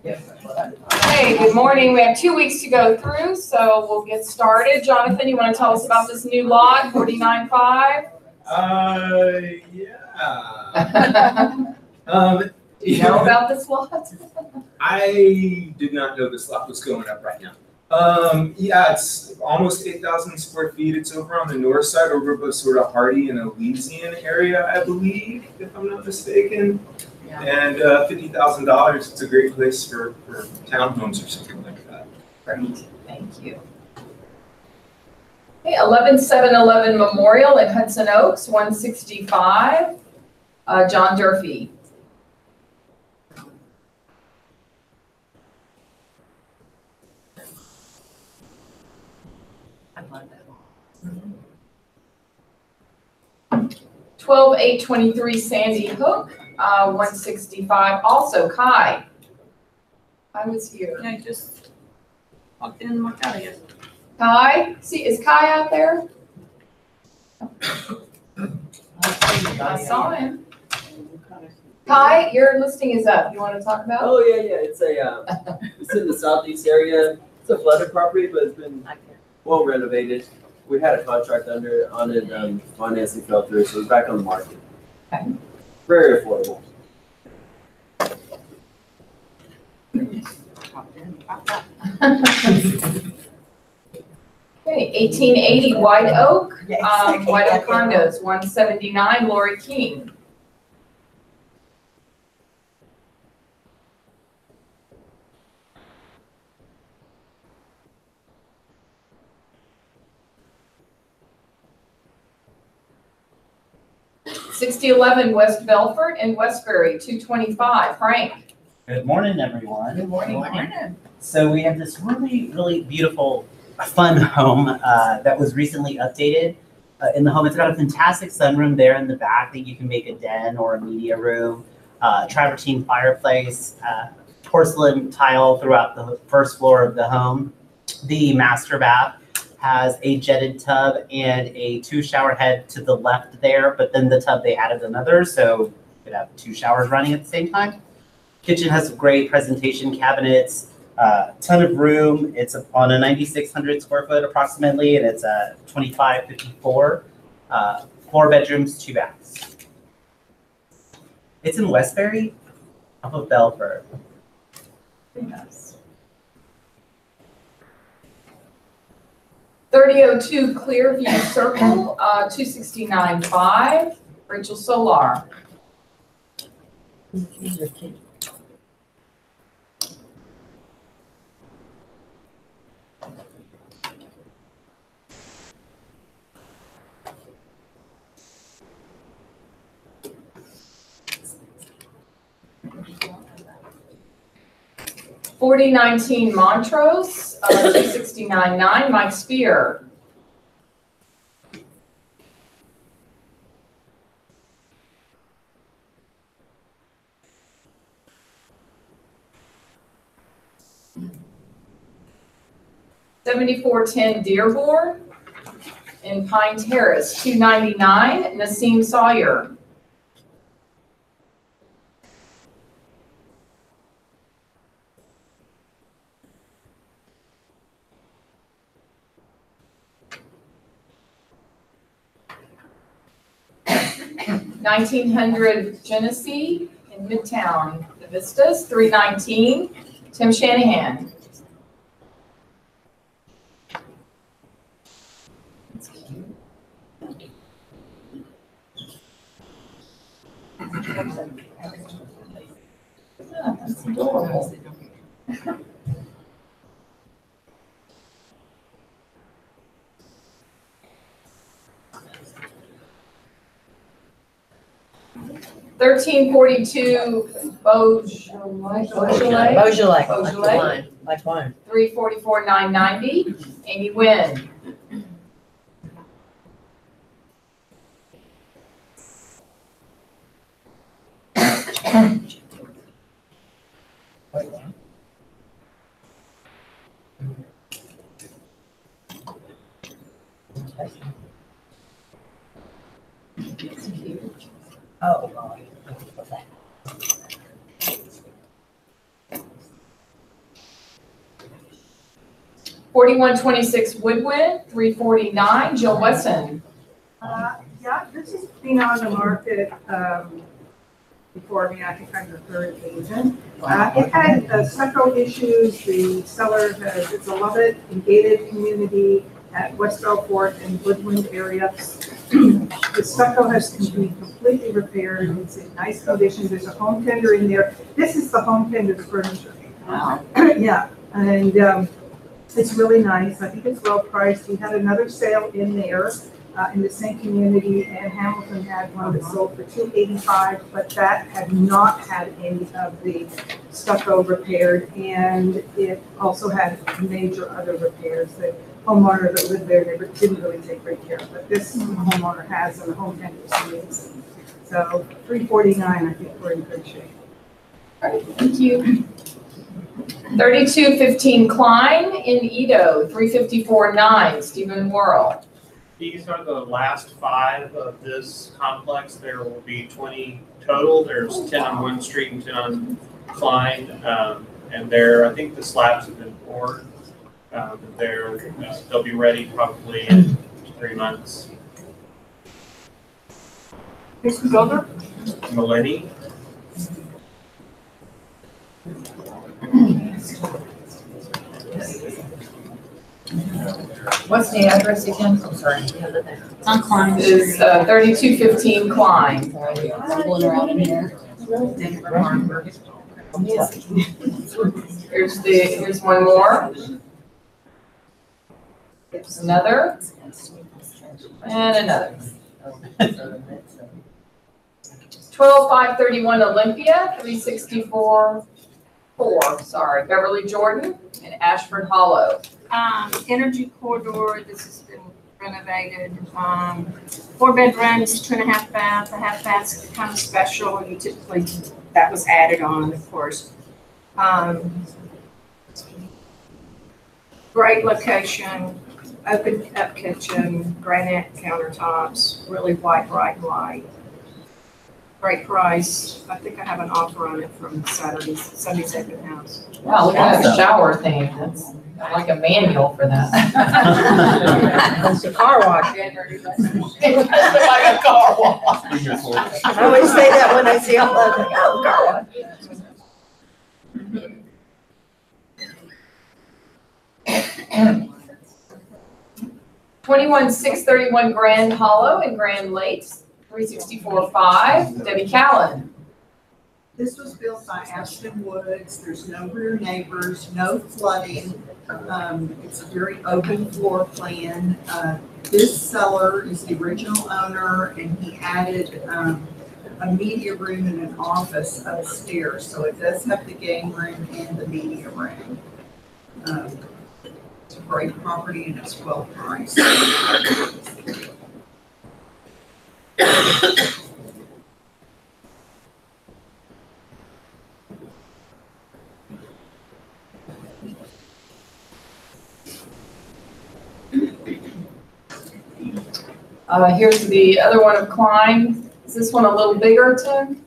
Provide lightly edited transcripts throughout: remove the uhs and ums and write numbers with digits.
Hey, good morning. We have 2 weeks to go through, so we'll get started. Jonathan, you want to tell us about this new lot, 49.5? Yeah. Do you know about this lot? I did not know this lot was going up right now. Yeah, it's almost 8,000 square feet. It's over on the north side, over by sort of Hardy and Elysian area, I believe, if I'm not mistaken. Yeah. And $50,000. It's a great place for townhomes or something like that. Great, thank you. Okay, 11711 Memorial in Hudson Oaks, 165. John Durfee. I love that. 12823 Sandy Hook, 165. Also, Kai. I was here. I just walked in and walked out, I guess. Kai, is Kai out there? I saw him. Kai, your listing is up. You want to talk about it? Oh yeah. It's it's in the southeast area. It's a flooded property, but it's been well renovated. We had a contract on it, financing fell through, so it's back on the market. Okay. Very affordable. Okay, 1880 White Oak, White Oak Condos, 179 Lori King. $6011 West Belfort and Westbury, 225 Frank. Good morning, everyone. Good morning. So we have this really, really beautiful, fun home that was recently updated. In the home, it's got a fantastic sunroom there in the back that you can make a den or a media room, travertine fireplace, porcelain tile throughout the first floor of the home. The master bath has a jetted tub and a 2 shower head to the left there, but then the tub, they added another, so you could have 2 showers running at the same time. Kitchen has great presentation cabinets, ton of room. It's on a 9,600 square foot approximately, and it's a 2554, 4 bedrooms, 2 baths. It's in Westbury, off of Belfort. Very nice. 3002 Clearview Circle, 269.5 Rachel Solar. $4019 Montrose, 269.9 Mike Spear. $7410 Dearborn in Pine Terrace, 299 Nassim Sawyer. $1,900 Genesee in Midtown, the Vistas, 319 Tim Shanahan. That's cute. Oh, that's adorable. $1,342 Beaujolais, Like wine. 344,990. Amy Wynn. Oh, well, what's that? 4126 Woodwind, 349, Jill Wesson. Yeah, this has been on the market before me. I think I'm the third agent. It had stucco issues. The seller has, it's a Lovett and gated community at West Belfort and Woodwind area. The stucco has been completely repaired. It's in nice condition. There's a home tender in there. This is the home tender's furniture. Wow. Yeah, and it's really nice. I think it's well priced. We had another sale in there in the same community, and Hamilton had one that sold for $285, but that had not had any of the stucco repaired, and it also had major other repairs. The homeowner that lived there never didn't really take great care of it. This homeowner has, and the home tender is amazing. So $349, I think we're in good shape. All right, thank you. 3215 Klein in Edo, 354-9, Stephen Worrell. These are the last 5 of this complex. There will be 20 total. There's 10 on one street and 10 on Klein. And I think the slabs have been poured. They'll be ready probably in 3 months. Who's the builder? Millennium. What's the address again? I'm sorry. It's on Klein. Is 3215 Klein. Rolling around in here. Here's one more. Here's another. And another. 12531 Olympia, 364-4, Beverly Jordan and Ashford Hollow. Energy corridor, this has been renovated. 4 bedrooms, 2.5 bath. The half bath's kind of special. You typically, that was added on, of course. Great location, open up kitchen, granite countertops, really white, bright light. Great price. I think I have an offer on it from Sunday's open house. Wow, look at that shower thing. That's like a manual for that. It's a car wash. It looks like a car wash. I always say that when I see all that, like, oh, car wash. 21631 Grand Hollow in Grand Lakes, 364-5, Debbie Callen. This was built by Ashton Woods. There's no rear neighbors, no flooding. It's a very open floor plan. This seller is the original owner, and he added a media room and an office upstairs. So it does have the game room and the media room. It's a great property and it's well priced. Here's the other one of Klein. Is this one a little bigger, Tim?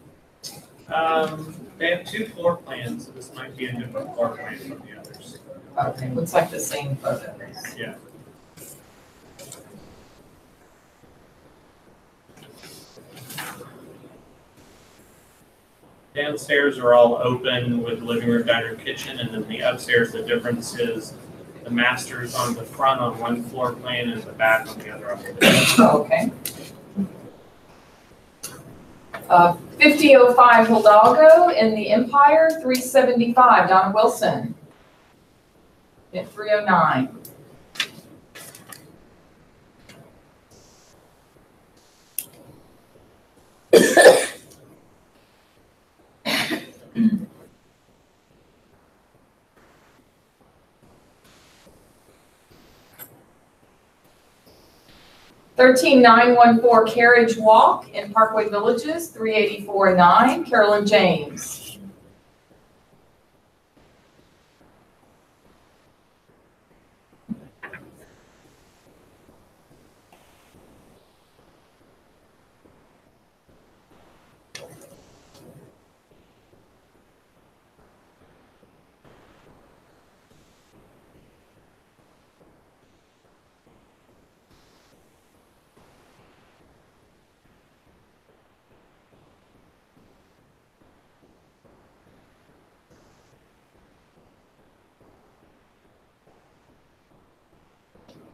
They have 2 floor plans, so this might be a different floor plan from the others. Okay, looks like the same photos. Yeah. Downstairs are all open with living room, diner, kitchen, and then the upstairs, the difference is the master's on the front on one floor plan and the back on the other. Okay. 5005 Hidalgo in the Empire, 375, Donna Wilson. At 309. $13,914 Carriage Walk in Parkway Villages, 384-9, Carolyn James.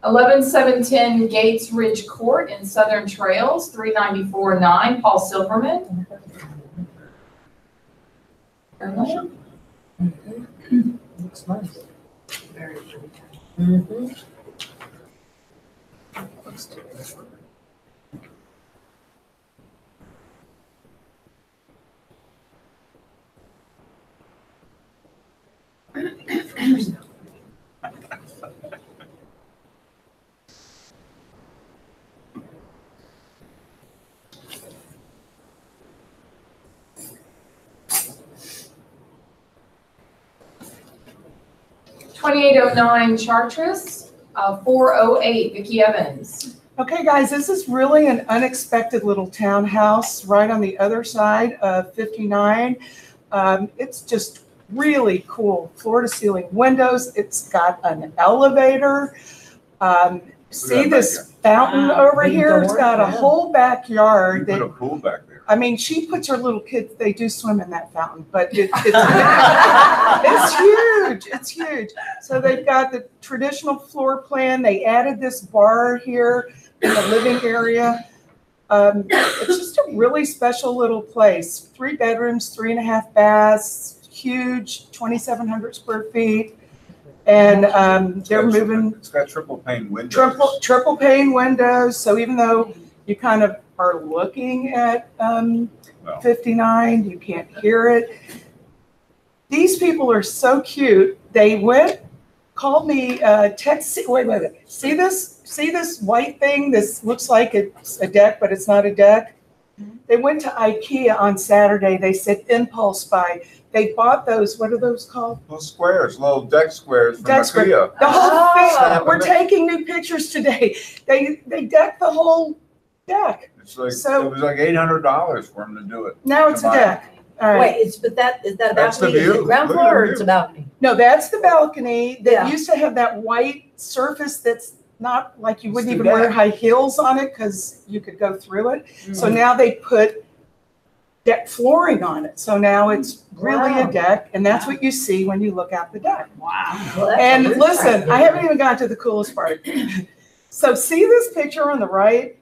11710 Gates Ridge Court in Southern Trails, 394-9, Paul Silverman. Carolyn? Looks nice. Very pretty. Mhm. $28.09 Chartreuse, 408 Vicki Evans. Okay, guys, this is really an unexpected little townhouse right on the other side of 59. It's just really cool, floor to ceiling windows. It's got an elevator. See this fountain over Big here? It's door, got a yeah. whole backyard. Put a pool back there. I mean, she puts her little kids, they do swim in that fountain, but it's huge, it's huge. So they've got the traditional floor plan. They added this bar here in the living area. It's just a really special little place. 3 bedrooms, 3.5 baths, huge, 2,700 square feet. And they're moving It's got triple pane windows. triple pane windows. So even though you kind of are looking at 59, you can't hear it. These people are so cute. They called me, wait. See this white thing? This looks like it's a deck, but it's not a deck. They went to IKEA on Saturday. They said impulse buy. They bought those, what are those called? Little squares, little deck squares from Deck square. IKEA. The whole thing. Oh. We're taking new pictures today. They decked the whole deck. It's like, So- it was like $800 for them to do it. Now it's a deck. All right. Wait, is that a That's the balcony? Is view. it ground Look at floor or the it's a view. balcony? No, that's the balcony that Yeah. used to have that white surface that's not like you wouldn't It's the even wear deck. high heels on it because you could go through it. So Mm-hmm. now they put deck flooring on it. So now it's really a Wow. deck, and that's what you see when you look out the deck. Well, that's And a good listen, idea. I haven't even got to the coolest part. So see this picture on the right?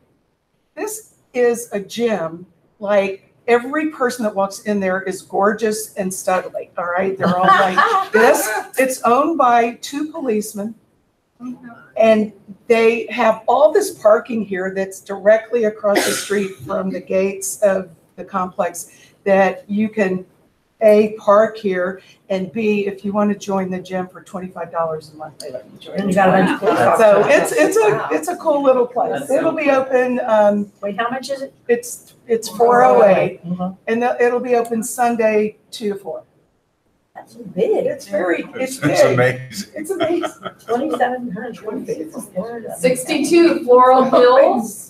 This is a gym. Like every person that walks in there is gorgeous and studly. All right, they're all like this. It's owned by 2 policemen, and they have all this parking here that's directly across the street from the gates of the complex that you can A, park here, and B, if you want to join the gym for $25 a month, they let you join. And you got a bunch of police So officers. Wow. it's a cool little place. That's so It'll be open, Wait, how much is it? it's 408, Mhm. and it'll be open Sunday 2 to 4. That's big. It's It's big. amazing. It's amazing. 2,700. 62 Floral Hills,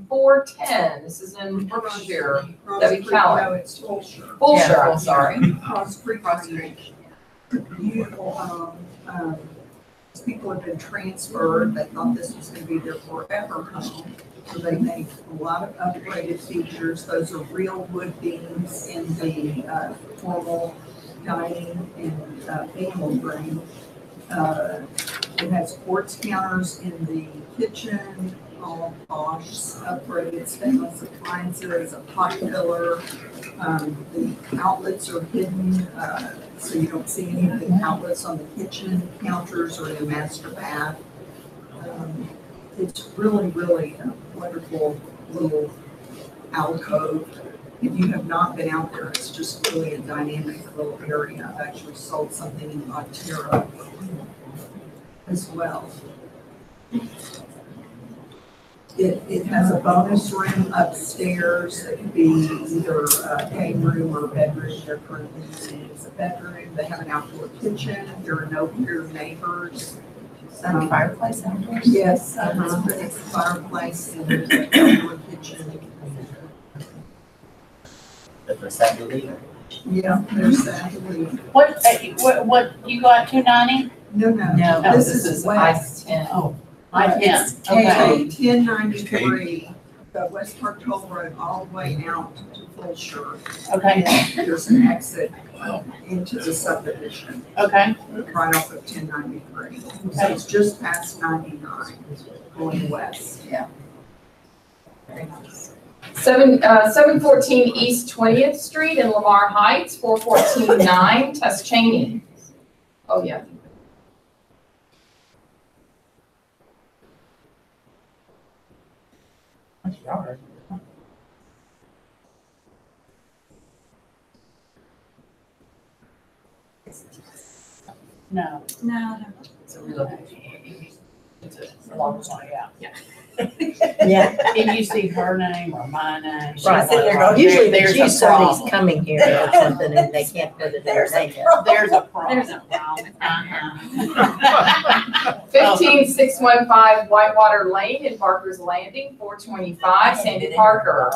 410. This is in Brookshire. Debbie Callan. No, it's Fulshire. Fulshire, I'm sorry. Cross Creek Ranch. Beautiful home. People have been transferred. They thought this was gonna be their forever home. So they made a lot of upgraded features. Those are real wood beams in the formal dining and family room. It has quartz counters in the kitchen, all posh, upgraded stainless appliances, a pot filler. The outlets are hidden, so you don't see any of the outlets on the kitchen counters or in the master bath. It's really, really a wonderful little alcove. If you have not been out there, it's just really a dynamic little area. I've actually sold something in Ontario as well. It has a bonus room upstairs that could be either a game room or a bedroom. They're currently using it as a bedroom. They have an outdoor kitchen. There are no peer neighbors. Fireplace outdoors? Yes, it's a fireplace and there's an outdoor kitchen. The percent leader. Yeah, there's that. What, you got 290? No, No, this this is is west. I-10. Oh, I It's can, okay. KK 1093. the West Park Toll Road all the way out to Fulshire. Okay, And there's an exit into the subdivision okay. right off of 1093. So it's just past 99 going west. 714 East 20th Street in Lamar Heights, 414-9, Tess Cheney. Oh, yeah. No. No. Yeah. If you see her name or my name. Right, usually they choose somebody's coming here or something and they can't put it there. There's a problem. There's a problem. 15615 Whitewater Lane in Barker's Landing, 425, Sandy Parker.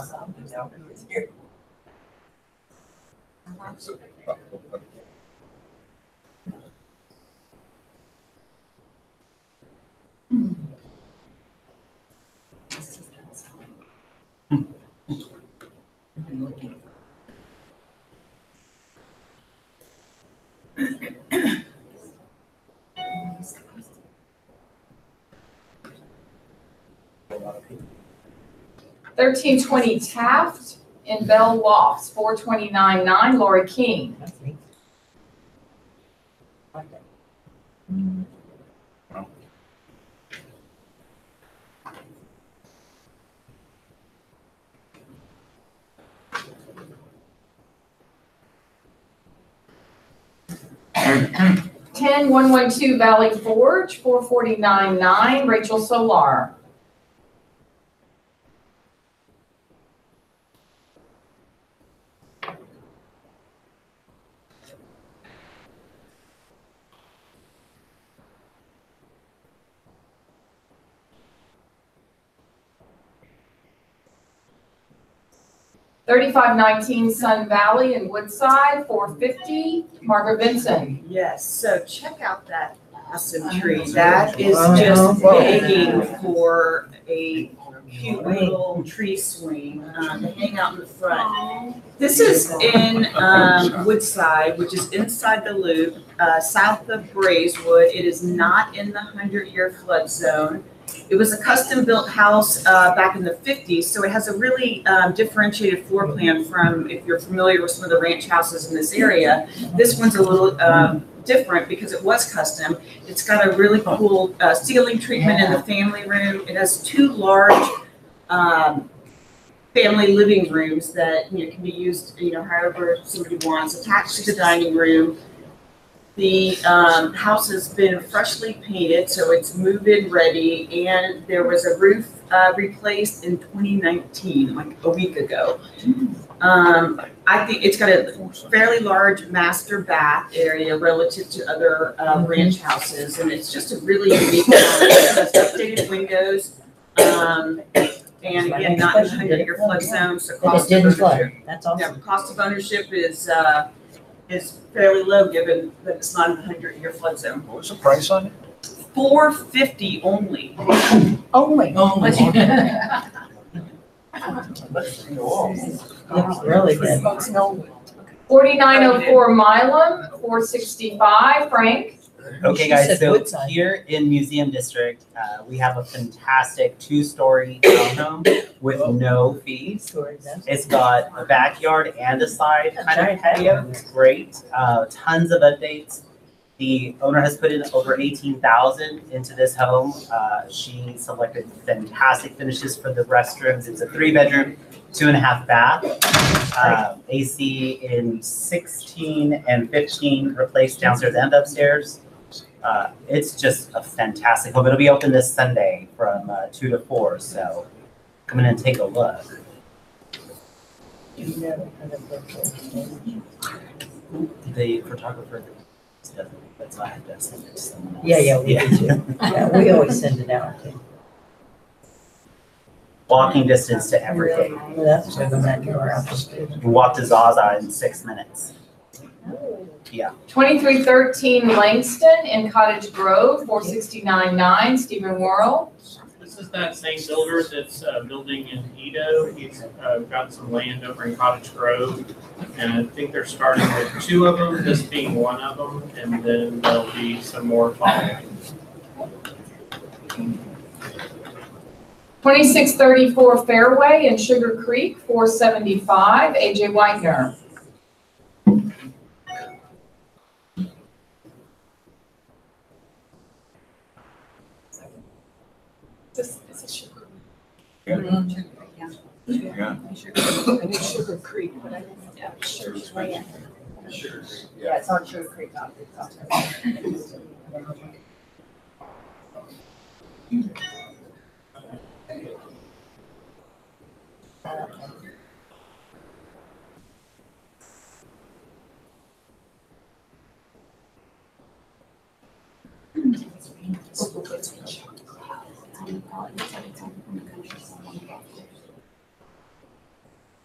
$1320 Taft in Bell Lofts, 429-9, Lori King. Ten 112 Valley Forge, 449-9, Rachel Solar. $3519 Sun Valley in Woodside, 450, Margaret Benson. Yes, so check out that awesome tree. That is just begging for a cute little tree swing to hang out in the front. This is in Woodside, which is inside the loop, south of Braeswood. It is not in the 100-year flood zone. It was a custom-built house back in the 50s, so it has a really differentiated floor plan from, if you're familiar with some of the ranch houses in this area. This one's a little different because it was custom. It's got a really cool ceiling treatment in the family room. It has two large family living rooms that can be used however somebody wants, attached to the dining room. The house has been freshly painted, so it's move-in ready, and there was a roof replaced in 2019, like a week ago. I think it's got a fairly large master bath area relative to other ranch houses, and it's just a really unique house. It has updated windows, and again, not in the 100-year flood zone, so cost of ownership. That's awesome. Yeah, cost of ownership is fairly low given that it's not in the 100-year flood zone. What was the price on it? $450 only. Only. Looks really good. 4904 Milam, 465, Frank. Okay, guys, so here in Museum District, we have a fantastic 2-story townhome with no fees. It's got a backyard and a side kind of patio. It's great. Tons of updates. The owner has put in over $18,000 into this home. She selected fantastic finishes for the restrooms. It's a 3-bedroom, 2.5 bath. AC in 16 and 15 replaced downstairs and upstairs. It's just a fantastic home. It'll be open this Sunday from 2 to 4, so come in and take a look. The photographer doesn't, that's why I have to send it to someone else. Yeah, we do too. Yeah, we always send it out too. Walking distance to everything. Well, that's where the men are out the street. You can walk to Zaza in 6 minutes. Yeah. 2313 Langston in Cottage Grove, 469-9, Stephen Worrell. this is that same builder that's building in Edo. He's got some land over in Cottage Grove. And I think they're starting with 2 of them, this being one of them, and then there'll be some more following. 2634 Fairway in Sugar Creek, 475, AJ Whitener. This is Sugar. Yeah. I knew Sugar Creek, but I didn't know. Yeah, Sugar Creek. Yeah, it's on Sugar Creek.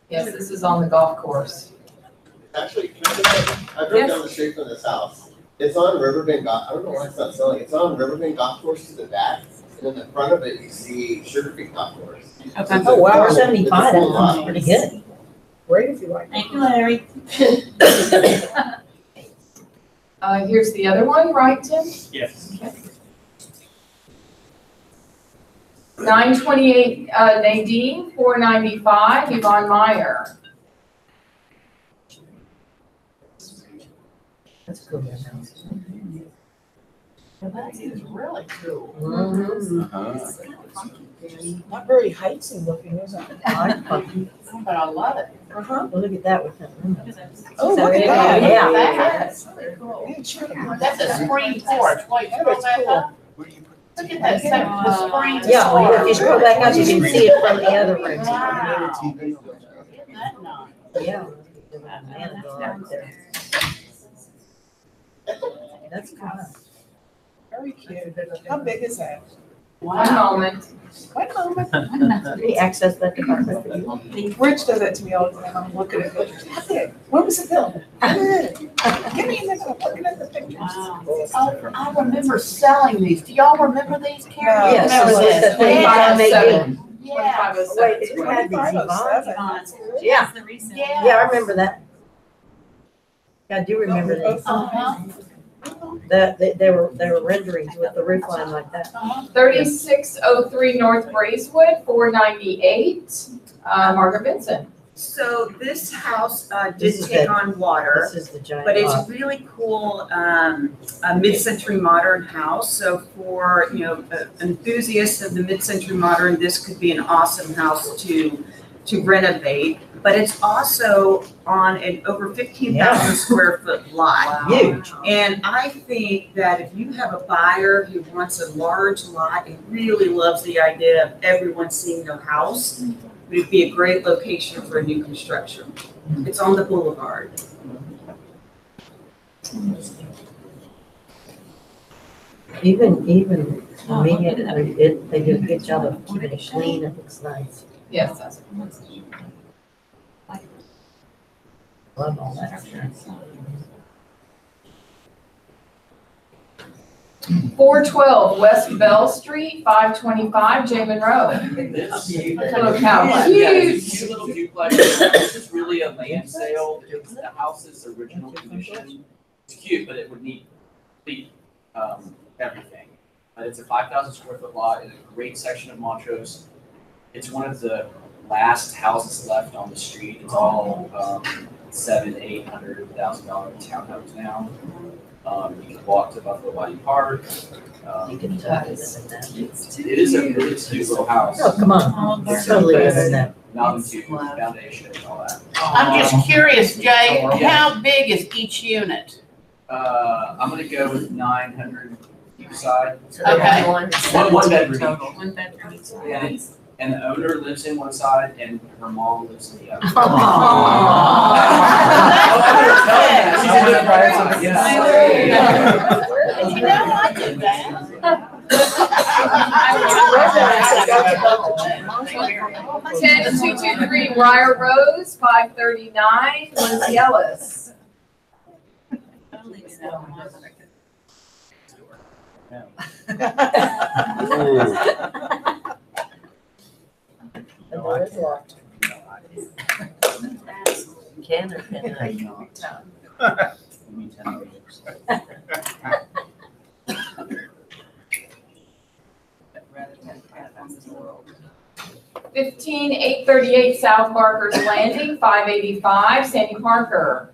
Yes, this is on the golf course. Actually, can I just, I drove down the street from this house. It's on Riverbend Golf, I don't know why it's not selling. It's on Riverbend Golf Course to the back, and in the front of it, you see Sugar Creek Golf Course. Okay. Oh, wow, 75, that sounds pretty good. Great if you like. Thank you, Larry. Here's the other one, right, Tim? Yes. 928 Nadine, 495 Yvonne Meyer. That's cool. That is really cool. Not very heightsy looking, is it? But I love it. Uh-huh. Well, look at that with that. Oh, So look at it- that. Yeah. That's really cool. That's a screen porch. Wait, scroll back up. Look at that, the screen. Yeah, well, if you scroll back up, you can see it from the other room. Wow. Isn't that nice? Yeah. Man, out there. That's cool. Very cute. How big is that? One moment. One moment. Let me access that department for you. Rich does that to me all the time. I'm looking at pictures. How big? When was it built? Give me a minute. I'm looking at the pictures. Wow. Oh, I remember selling these. Do y'all remember these, Karen? Yes, That was it's it. the 2507. Yeah. Wait, who had these, Yvonne? Yeah. Yeah. Yeah, I remember that. Yeah, I do remember these. Uh-huh. That, they were renderings with the roof line like that. 3603 North Braeswood, 498 Margaret Benson. So this house This did is take the- on water. This is the giant But it's lot. really cool, a mid-century modern house. So for, enthusiasts of the mid-century modern, this could be an awesome house to renovate. But it's also on an over 15,000 square foot lot. Huge. And I think that if you have a buyer who wants a large lot and really loves the idea of everyone seeing their house, it would be a great location for a new construction. It's on the boulevard. Even, immediately, they do a good job of keeping it clean. It looks nice. Yes, that's. Love all that. 412 West Bell Street, 525 J. Monroe. Look how cute. Cute little duplex. This is really a land sale because the house's original condition. It's cute, but it would need complete everything. But it's a 5,000 square foot lot in a great section of Montrose. It's one of the last houses left on the street. It's all $700,000, $800,000 townhomes now. You can walk to Buffalo Body Park. You can totally live in that. It is a really cute little house. Oh, come on. Totally live in that. Not into foundation and all that. I'm just curious, Jay, how big is each unit? I'm gonna go with 900 each side. Okay. One bedroom each. One bedroom. And the owner lives in one side and her mom lives in the other. She's a good price. You know, I did that. 10223 Briar Rose, 539 Lindsay Ellis. window is locked. Can or cannot? Rather than cat on this world. 15838 South Barker's Landing, 585, Sandy Parker.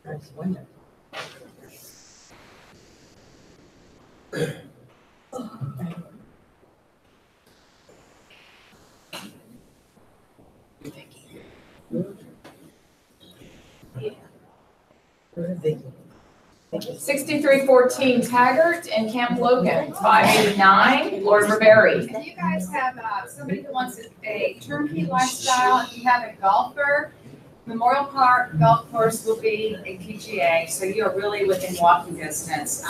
Nice window. Vicky. 6314 Taggart and Camp Logan, 589, Lord Berry. If you guys have somebody who wants a turnkey lifestyle, if you have a golfer, Memorial Park Golf Course will be a PGA, so you're really within walking distance,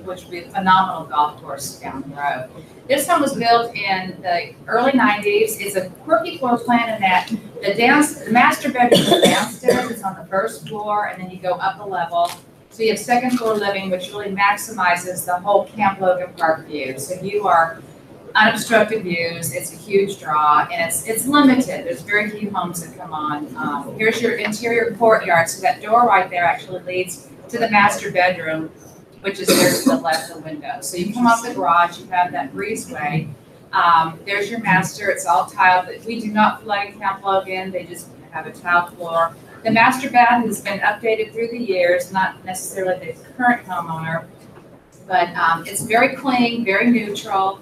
which would be a phenomenal golf course down the road. This one was built in the early 90s. It's a quirky floor plan in that the master bedroom is downstairs, it's on the first floor, and then you go up a level. So you have second floor living, which really maximizes the whole Camp Logan Park view. So you are unobstructed views, it's a huge draw, and it's limited. There's very few homes that come on. Here's your interior courtyard. So that door right there actually leads to the master bedroom, which is there to the left of the window. So you come off the garage, you have that breezeway. There's your master, it's all tiled. We do not flood in Camp Logan, they just have a tile floor. The master bath has been updated through the years, not necessarily the current homeowner, but it's very clean, very neutral.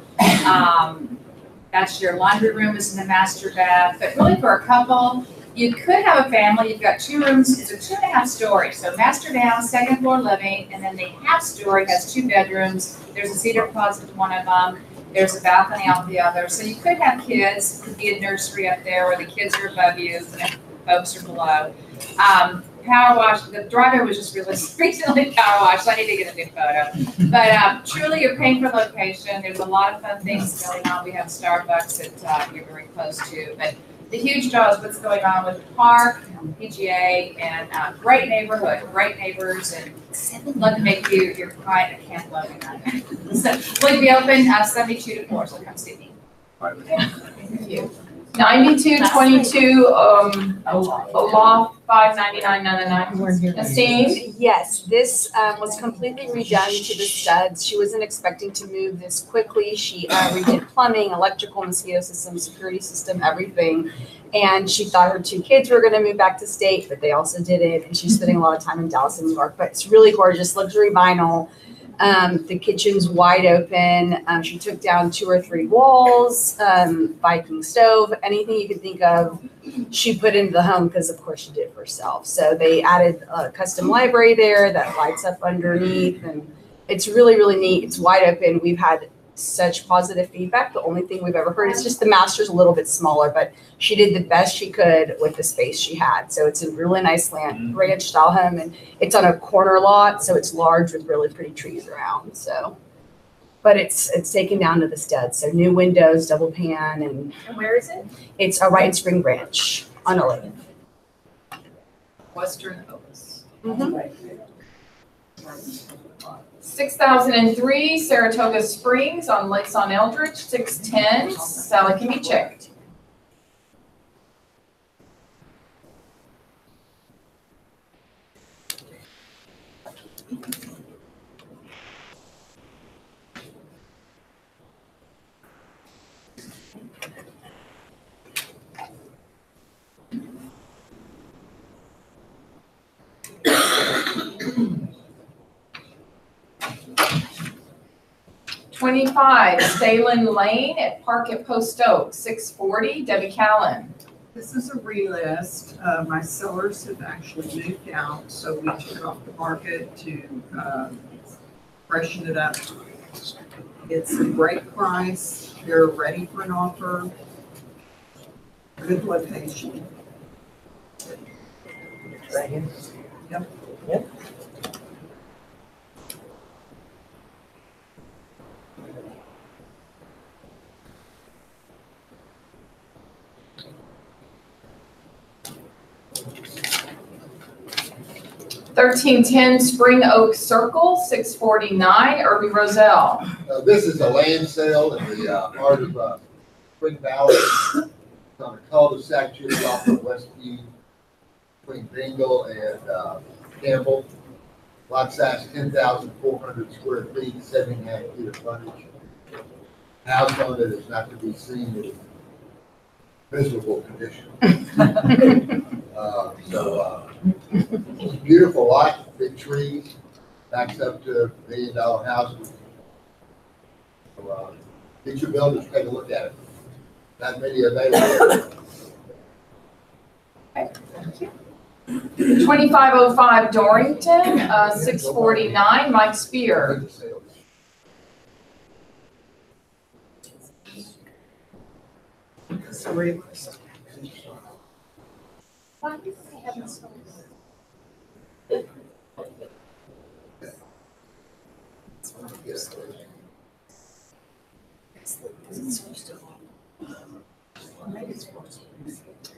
That's your laundry room is in the master bath, but really for a couple, you could have a family. You've got 2 rooms. It's a 2.5 story. So master down, second floor living, and then the half story has 2 bedrooms. There's a cedar closet to one of them. There's a balcony out the other. So you could have kids. Could be a nursery up there where the kids are above you and folks are below. Power wash, the driveway was just recently power washed, so I need to get a new photo. But truly, you're paying for location. There's a lot of fun things going on. We have Starbucks that you're very close to. But the huge draw is what's going on with the park, PGA, and great neighborhood, great neighbors, and love to make you your client at Camp Logan. So we'll be open 72 to 4, so come see me. Thank you. 9222 Olaf, 599.99. Justine? Yes, this was completely redone to the studs. She wasn't expecting to move this quickly. She redid plumbing, electrical, mosquito system, security system, everything. And she thought her 2 kids were going to move back to state, but they also didn't. And she's spending a lot of time in Dallas and New York. But it's really gorgeous, luxury vinyl. The kitchen's wide open. She took down 2 or 3 walls, Viking stove, anything you could think of, she put into the home because, of course, she did it herself. So they added a custom library there that lights up underneath, and it's really, really neat. It's wide open. We've had such positive feedback. The only thing we've ever heard is just the master's a little bit smaller, but she did the best she could with the space she had. So it's a really nice ranch style home, and it's on a corner lot, so it's large with really pretty trees around. So, but it's taken down to the studs. So new windows, double pan, and where is it? It's right in Spring Branch on a lake. Western Oaks. 6003 Saratoga Springs on Lakes on Eldridge, 610 Sally Kamichek. '25 Stalen Lane at Park at Post Oak, 640 Debbie Callen. This is a relist. My sellers have actually moved out, so we took it off the market to freshen it up. It's a great price. They're ready for an offer. Good location. Right here. Yep. Yep. 1310 Spring Oak Circle, 649, Irving Roselle. This is a land sale in the heart of Spring Valley. It's on a cul-de-sac just off of Westview between Bingle and Campbell. Lot size 10,400 square feet, 7.5 feet of frontage. House on it is not to be seen in miserable condition. Beautiful lot, big trees, backs up to a $1 million house. So, get your builders, take a look at it. Not many available. 2505 Dorrington, 649, Mike Spear.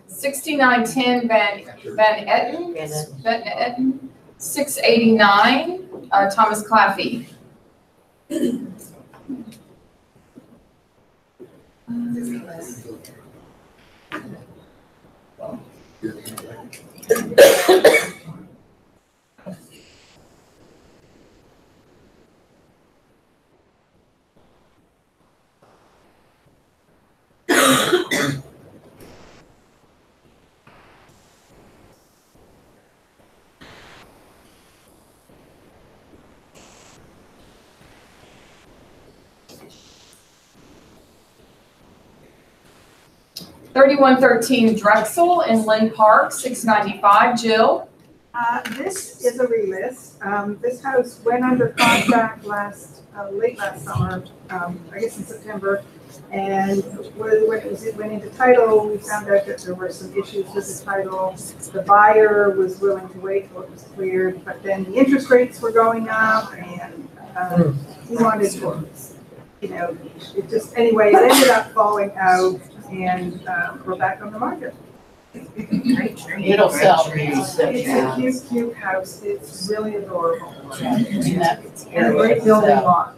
$69.10 Van Etten, 689 Thomas Claffey. $31.13 Drexel in Lynn Park, 695 Jill. This is a relist. This house went under contract late last summer, I guess in September. And when it went into title, we found out that there were some issues with the title. The buyer was willing to wait till it was cleared, but then the interest rates were going up and he wanted to, it just, anyway, it ended up falling out and we're back on the market. It'll sell. It's a cute house. It's really adorable. And a great building lot.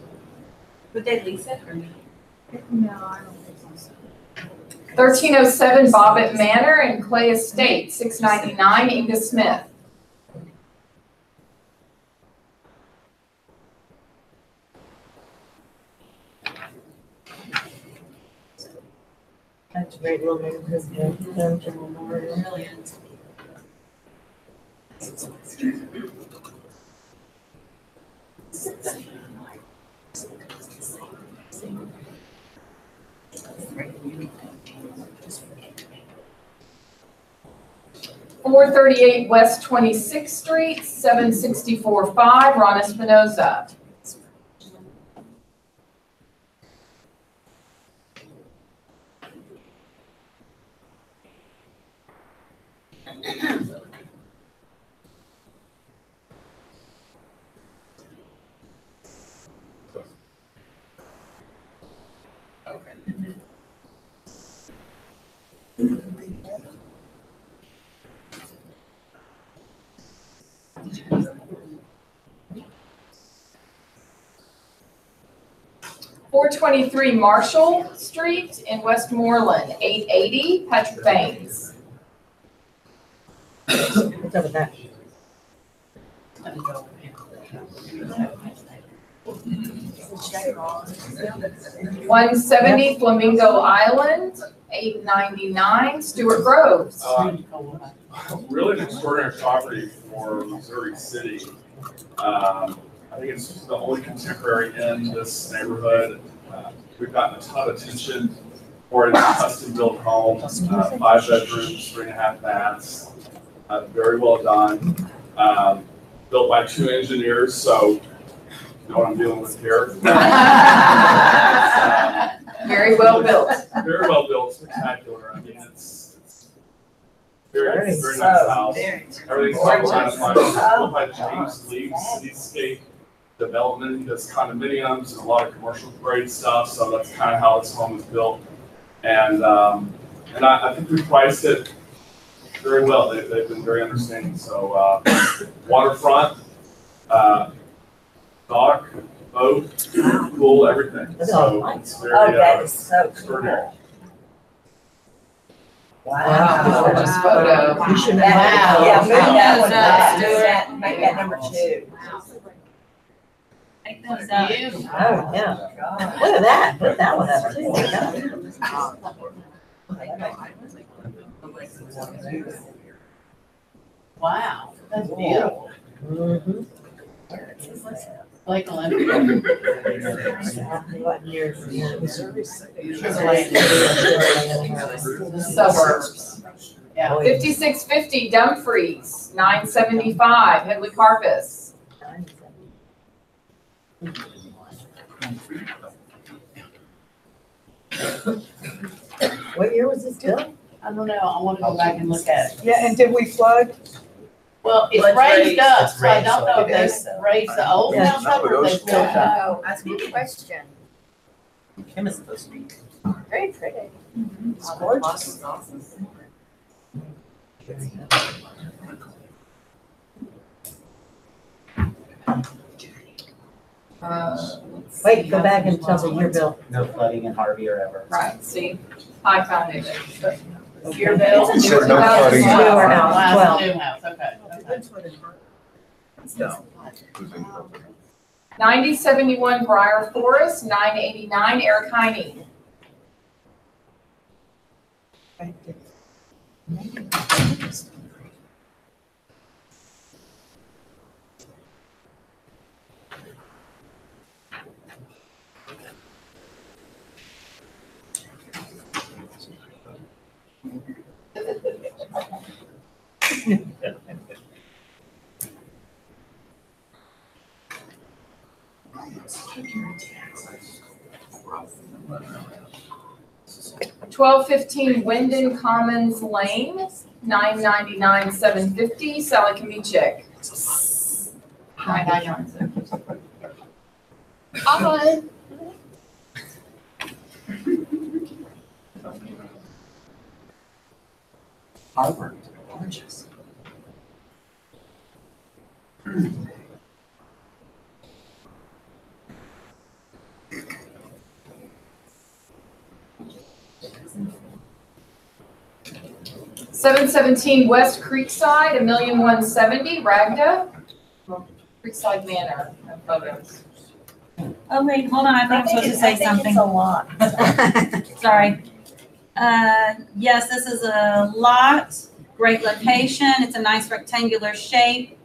Would they lease it or not? No, I don't think so. 1307 Bobbitt Manor in Clay Estate, 699 Inga Smith. That's a great little neighborhood. Brilliant. .438 West 26th Street, 764.5 Ron Espinoza. .423 Marshall Street in Westmoreland, 880 Patrick Baines. What's up with that? 170 Flamingo Island, 899 Stuart Groves. Really an extraordinary property for Missouri City. I think it's the only contemporary in this neighborhood. We've gotten a ton of attention for it. It's a custom-built home, 5 bedrooms, 3.5 baths, very well done. Built by 2 engineers, so you know what I'm dealing with here. Very well built. Very well built, spectacular. I mean, it's very nice house. Everything's built by James Lee Cityscape Development. He does condominiums and a lot of commercial grade stuff, so that's kind of how this home is built. And I think we priced it very well. They've been very understanding. So, waterfront, dock, boat, pool, everything. So it's very, Oh, that is so extraordinary. Wow. Gorgeous photo. You should Wow. have. Yeah, move that one back. Stuart. Do that, make that number 2. Take those up. Oh, yeah. Look at that, put that one up too. Wow, that's beautiful. Mhm. Like Olympia. Suburbs. Yeah. 5650 Dumfries, 975 Headley Carpus. What year was this built? I don't know, I wanna go back and look at it. Yeah, and did we flood? Well, it's Well, it's raised raised, up, it's so I raised, don't so know if it they is. raised the old Yeah. house up or if they built it up. Oh, that's a good question. Kim is supposed to be. Very pretty. It's gorgeous. Wait, go back and tell the year built. No flooding in Harvey or ever. Right, see, high foundation. Your bill? It said no flooding. Newer house, Last 12. new house, okay. 9071 Briar Forest, 989 Eric Heine. $12.15 Wyndon Commons Lane, $9.99 $7.50 Sally Kamichek. $9.99 Hi. Harvard, gorgeous. $717 West Creekside, $1,170 Ragda. Creekside Manor, no photos. Oh, wait, hold on, I think I'm supposed to say something. It's a lot. Sorry. Yes, this is a lot, great location, it's a nice rectangular shape.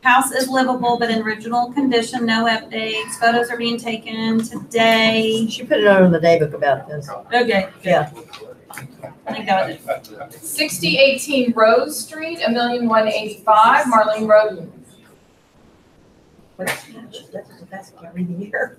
House is livable, but in original condition, no updates, photos are being taken today. She put it on the daybook about this. Okay, Yeah. I think that was it. 6018 Rose Street, $1,185 Marlene Roden. That's the best every year.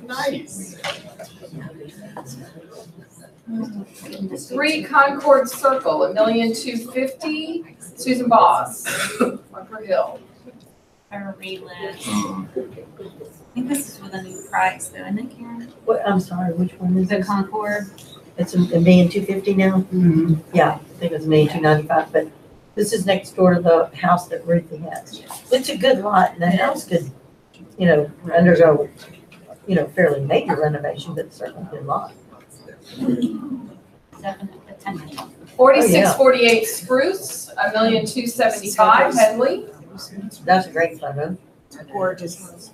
Nice. 3 Concord Circle, $1,250 Susan Boss, Bunker Hill. Or relist. I think this is with a new price though, isn't it, Karen? What, I'm sorry, which one is The it? Concord. It's $1,250,000 now? Mm-hmm. Yeah, I think it's $1,295,000, but this is next door to the house that Ruthie has. It's a good lot, and the house could, undergo, fairly major renovation, but certainly a good lot. 4648 Spruce, $1,275 Headley. That's a great photo. Gorgeous.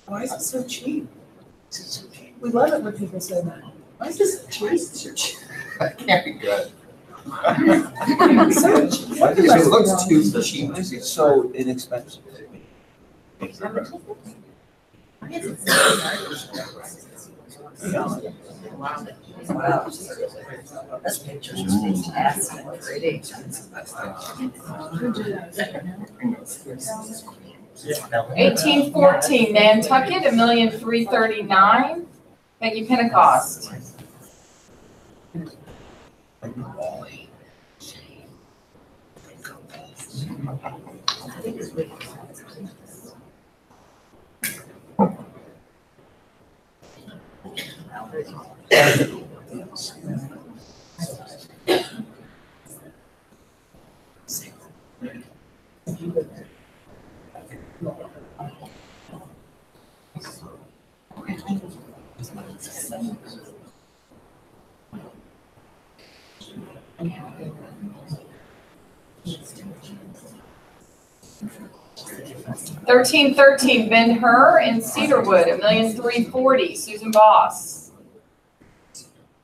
Why is it so cheap? We love it when people say that. Why is this cheap? That can't be good. So cheap. It looks too cheap, it's so inexpensive. Wow. This picture's fantastic. Pretty. 1814 Nantucket, $1,339,000. Peggy Pentecost. $1,313 Ben Hur in Cedarwood, $1,340,000 Susan Boss.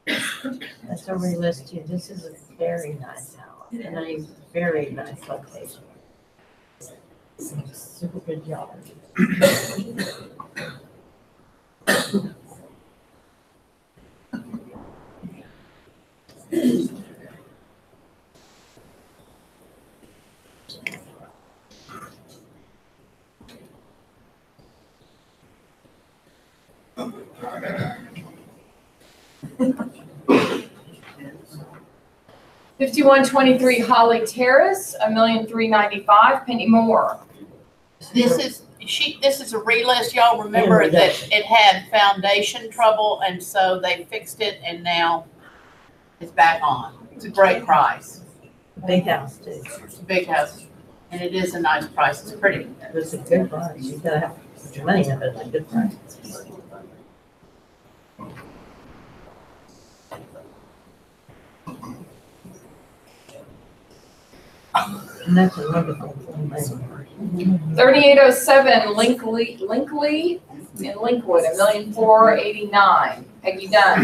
That's a real list too. This is a very nice house and a very nice location. Super good job. $5123 Holly Terrace, $1,395,000 Penny Moore. This is a relist. Y'all remember that it had foundation trouble, and so they fixed it, and now it's back on. It's a great price. Big house too. It's a big house, and it is a nice price. It's pretty. It's a good price. You gotta have your money up at a good price. And that's a wonderful thing. 3807 Linkley in Linkwood, $1,489,000 Peggy Dunn.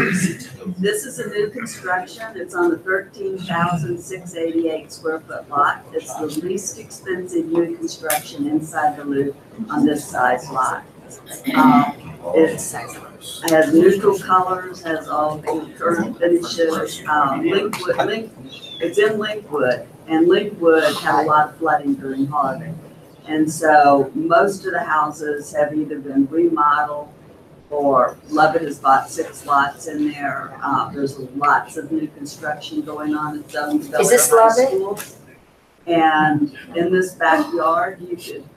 This is a new construction. It's on the 13,688 square foot lot. It's the least expensive new construction inside the loop on this size lot. It has neutral colors, has all the current finishes. It's in Linkwood, and Linkwood had a lot of flooding during Harvey. And so most of the houses have either been remodeled or Lovett has bought 6 lots in there. There's lots of new construction going on at Dunsville. Is this Lovett? And in this backyard, you could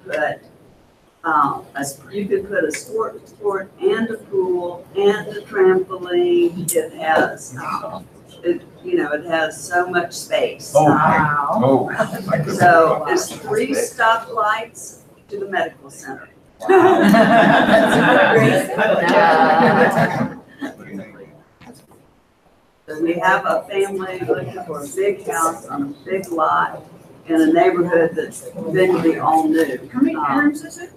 put a sport court and a pool and a trampoline. It has, it has so much space. Oh, wow. Oh. So it's 3 stoplights to the medical center. So we have a family looking for a big house on a big lot in a neighborhood that's been to be all new. How many bedrooms is it?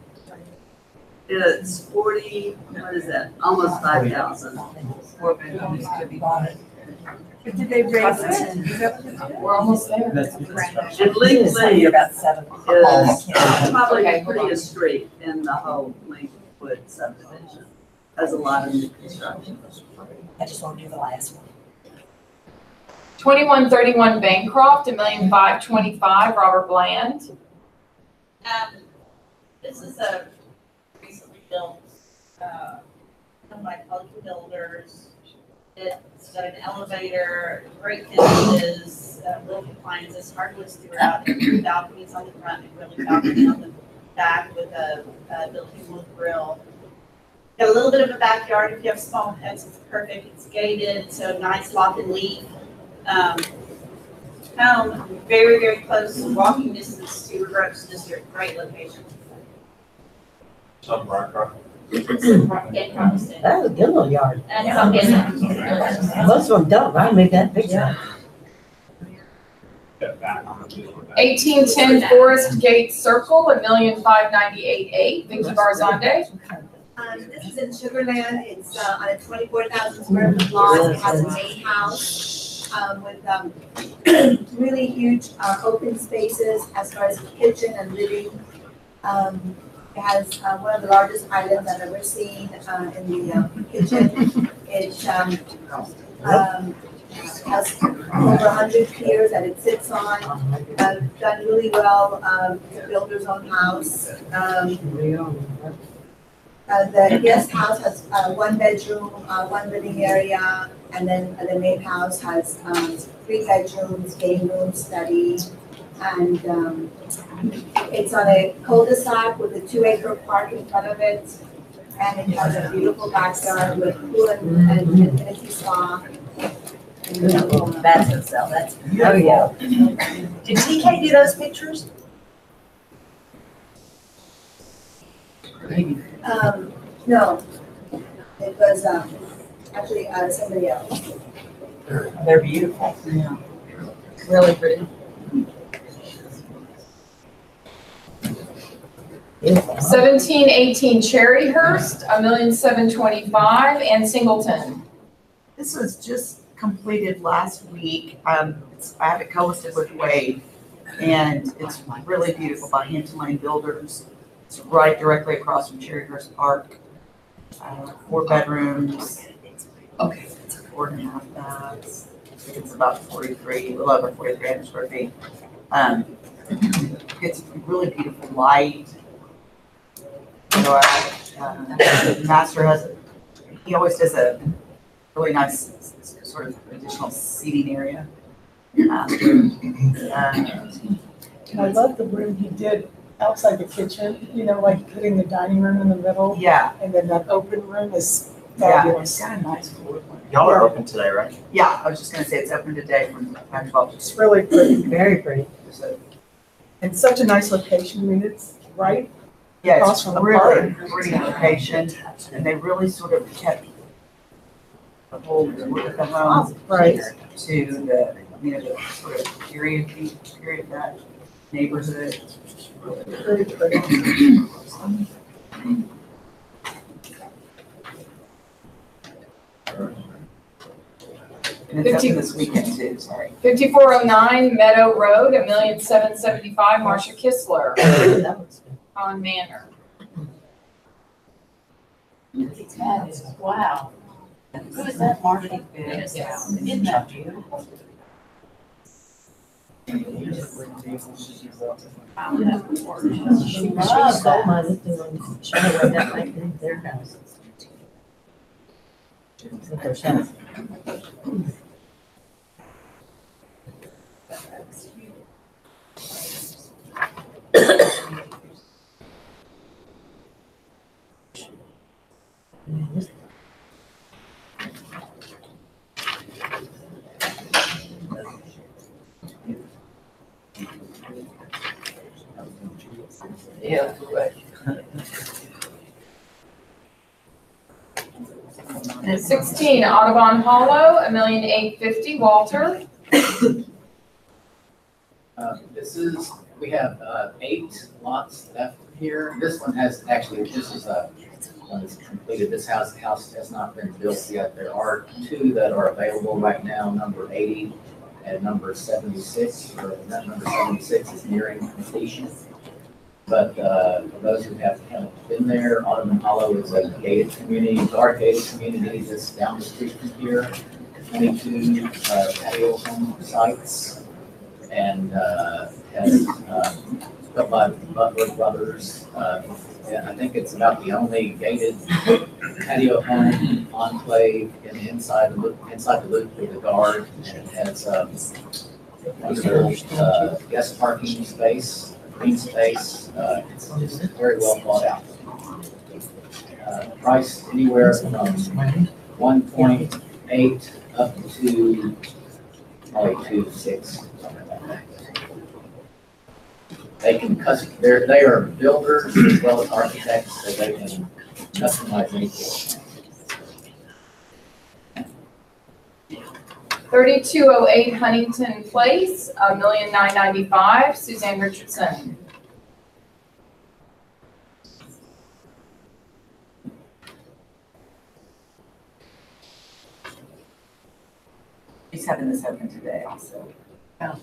It's 40, what is that? Almost 5,000. 4 bedrooms to be bought. But did they raise it? We're almost there. And Linkley is probably the prettiest street in the whole Linkwood subdivision. Has a lot of new construction. I just want to do the last one. 2131 Bancroft, $1,525,000 Robert Bland. This is a recently built, done by Pelican Builders. It's got an elevator, great finishes, wood appliances, hardwoods throughout, and balconies on the front and really balcony on the back with a built-in wood grill. Got a little bit of a backyard. If you have small pets, it's perfect. It's gated, so nice lock and leaf. Found very, very close walking distance to River Oaks District. Great location. Some Brockcroft. That was a good little yard. And some in there. Most of them don't. I made that picture. 1810 Forest Gate Circle, $1,598,800 Vicky Barzande. This is in Sugar Land. It's on a 24,000 square foot lot. It has a main house with really huge open spaces as far as the kitchen and living. It has one of the largest islands I've ever seen in the kitchen. It It, has over 100 piers that it sits on, done really well, it's a builder's own house. The guest house has, 1 bedroom, 1 living area, and then the main house has, 3 bedrooms, game room, study. And, it's on a cul-de-sac with a 2-acre park in front of it. And it has a beautiful backyard with pool and infinity spa. That's itself, that's beautiful. Oh, yeah. Did TK do those pictures? No, it was, actually, somebody else. They're beautiful. Yeah. Really pretty. 1718 Cherryhurst, 1,725,000, and Singleton. This was just completed last week. I have it co-listed with Wade, and it's really beautiful by Hampton Lane Builders. It's right directly across from Cherryhurst Park. 4 bedrooms. Okay. 4.5 baths. I think it's about 43, a little over 4,300 square feet. It's really beautiful light. So Master he always does a really nice sort of additional seating area. And I love the room he did outside the kitchen, like putting the dining room in the middle. Yeah. And then that open room is Yeah, fabulous. it's got a nice floor plan. Y'all are open today, right? Yeah, I was just gonna say it's open today from 10 to 12. It's really pretty. Very pretty. And such a nice location. I mean, it's right Yeah, across it's from the really park. pretty location, and they really sort of kept the whole look of the home Right. to the, the sort of period of that neighborhood. Very pretty. And it's open this weekend too, sorry. 5409 Meadow Road, 1,775,000, Marcia Kistler. On Manor. That is, wow. Who is that, Marcia? Isn't that beautiful? She sold my listing on Shawway that night in their house. At their house. Yeah, correct. And 16 Audubon Hollow, 1,850,000, Walter. We have 8 lots left here. This one has, actually, this is one that's completed. This house has not been built yet. There are 2 that are available right now, number 80 and number 76, or that number 76 is nearing completion. But for those who haven't been there, Audubon Hollow is a gated community, a dark gated community that's down the street from here. 22 patio home sites, and has built by Butler Brothers. And I think it's about the only gated patio home enclave inside the loop with the guard, and it has wonderful guest parking space. Green space, it's very well thought out. Price anywhere from 1.8 up to probably 2.6. They can they are builders as well as architects, so they can customize anything. 3208 Huntington Place, 1,995,000, Suzanne Richardson. He's having this open today also. Oh.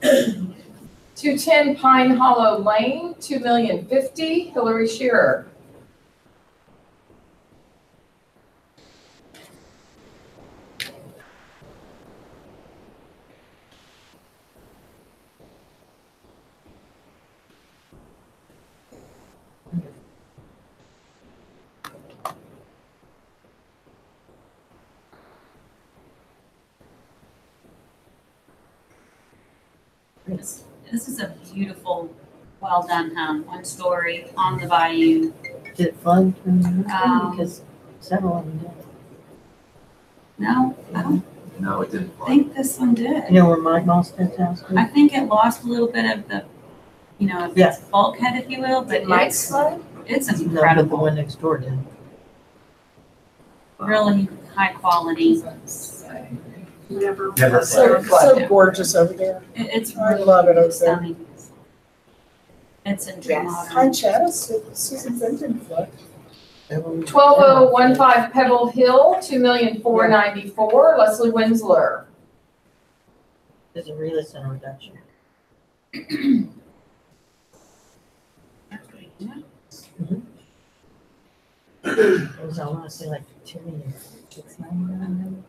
210 Pine Hollow Lane, $2,050,000, Hillary Shearer. This is a beautiful, well-done home, one story on the bayou. Did it flood? Um, Because several of them did. No, I don't No, it didn't. think this one did. You know where Mike Malstead's house is? I think it lost a little bit of the, of Yeah. its bulkhead, if you will, but Did Mike's flood? it's No, but the incredible, one next door did. really high quality. Never. So- So gorgeous over there. It's I really love it over there. stunning. It's in true Hi, modern. Chad, Susan Benton flood. 12015 Pebble Hill, $2,494,000, Leslie Winsler. There's a real estate reduction. It was, I want to say like 2,699.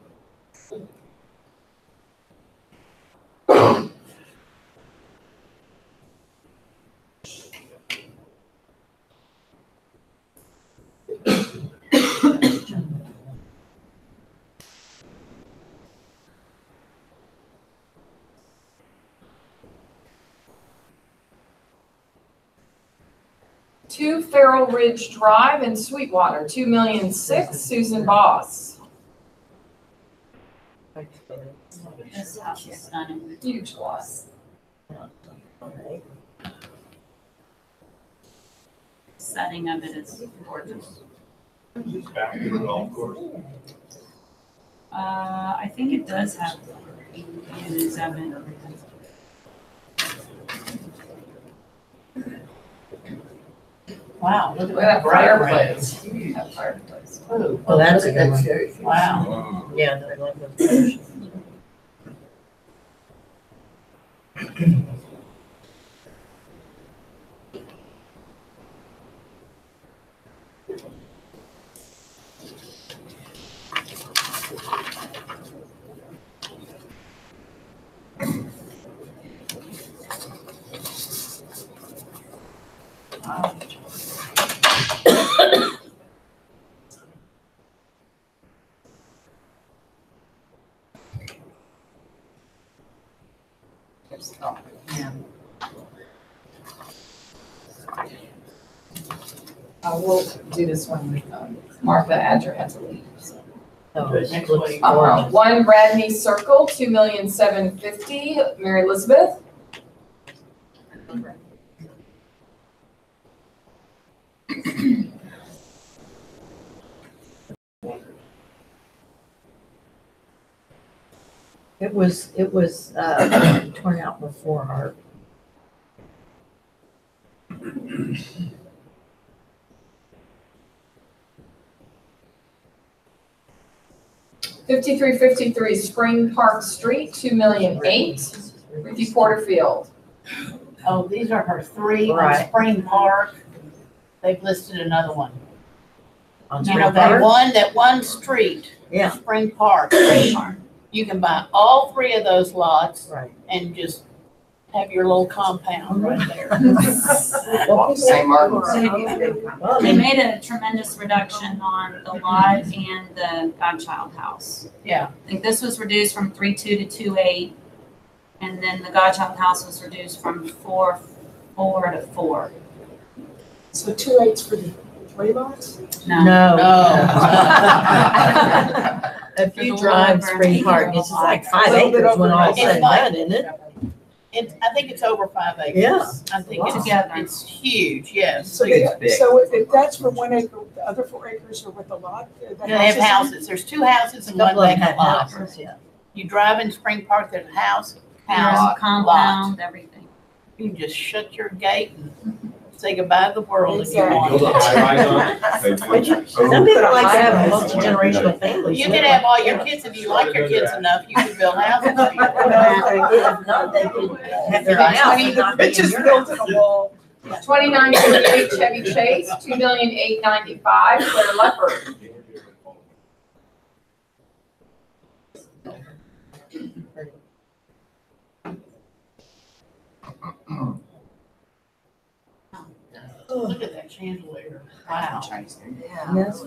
Two Farrell Ridge Drive in Sweetwater, $2,006,000, Susan Boss. This house is stunning. Huge lot. Setting of it is gorgeous. Back to the golf course. I think it does have views of it. Wow, look at Look at that that fireplace. fireplace. That fireplace. Well, that's a good one. Wow. Yeah, I like those. We'll do this one with Martha Adger had to leave. So. Oh, Next looks week. gorgeous. One Radney Circle, $2,750,000, Mary Elizabeth. It was torn out before her. Fifty-three fifty-three Spring Park Street, $2,008,000, Ruthie Porterfield. Oh, these are her three on Right. Spring Park. They've listed another one. On You Spring know, that Park? that one street, Yeah, Spring Park. You can buy all three of those lots right. and just have your little compound right there. St. Martin's. Well, They made a tremendous reduction on the lot and the Godchild house. Yeah. I think this was reduced from 3.2 to 2.8, and then the Godchild house was reduced from 4.4 to 4. So 2/8 for the 3 lots? No. If you There's a drive little Spring over Park, an it's just acre. like 5 A little bit acres when over all an is said and acre. done, isn't it? I think it's over 5 acres. Yeah. I think Wow. Together. it's huge, yes. So think it's big. So if that's for 1 acre, the other 4 acres are with the lot? The They have on? houses. There's 2 houses and 1 Couple of them vacant had lot. houses, yeah. You drive in Spring Park, there's a house, There's a lot. compound, everything. You just shut your gate and Say goodbye to the world if you want. Build a high rise on it. But some people like to have multi-generational families. You can have all your kids, if you like your kids enough, you can build houses for you. If not, they could have their house and not be in your house. a wall. 2948 Chevy Chase, 2,895,000, Claire Leopard. Look at that chandelier. Wow. Yeah. Yes.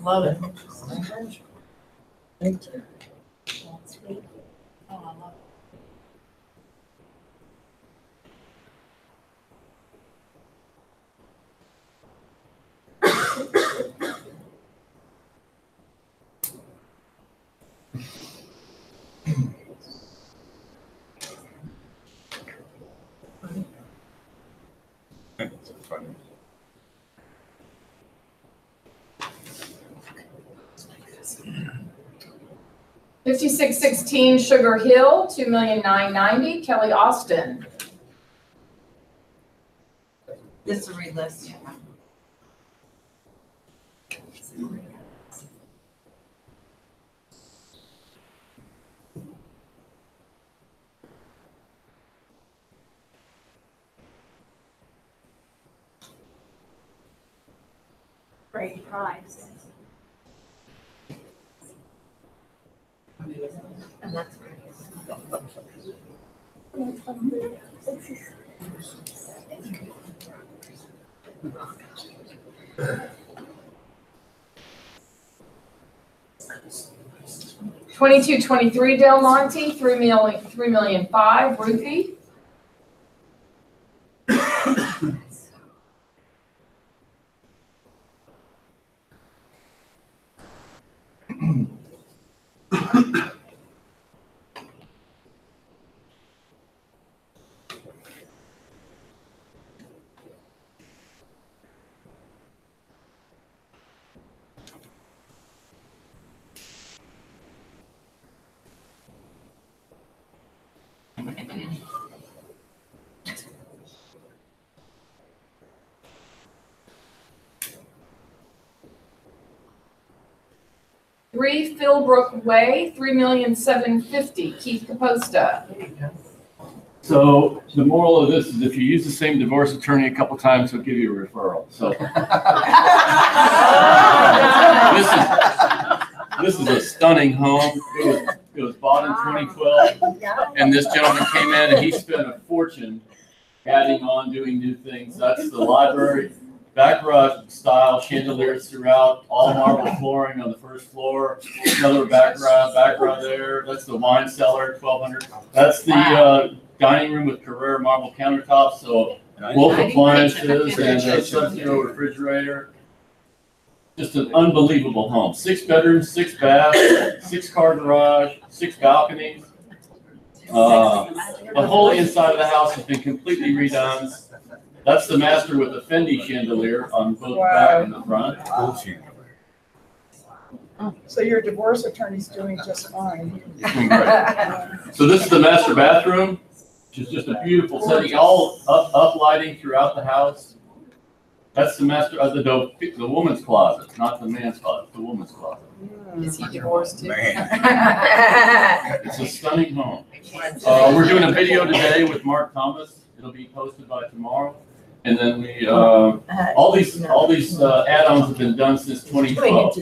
Love it. Me too. Oh, I love it. Funny. 5616 Sugar Hill, 2,990,000, Kelly Austin. This is a relist. Great price. And that's $2223 Del Monte, 3,500,000, Ruthie. Three Philbrook Way, 3,750,000, Keith Caposta. So the moral of this is if you use the same divorce attorney a couple times, he'll give you a referral. So this is a stunning home. It was bought in 2012, and this gentleman came in and he spent a fortune adding on, doing new things. That's the library, baccarat style chandeliers throughout, all marble flooring on the first floor. Another baccarat there. That's the wine cellar, 1,200. That's the dining room with Carrera marble countertops, so Wolf appliances and a Sub-Zero refrigerator. Just an unbelievable home. 6 bedrooms, 6 baths, 6-car garage, 6 balconies. The whole inside of the house has been completely redone. That's the master with the Fendi chandelier on both the back and the front. So your divorce attorney's doing just fine. So this is the master bathroom, which is just a beautiful setting, all up lighting throughout the house. That's the master of the woman's closet, not the man's closet, the woman's closet. Is he divorced too? It's a stunning home. We're doing a video today with Mark Thomas. It'll be posted by tomorrow. And then we, all these add-ons have been done since 2012.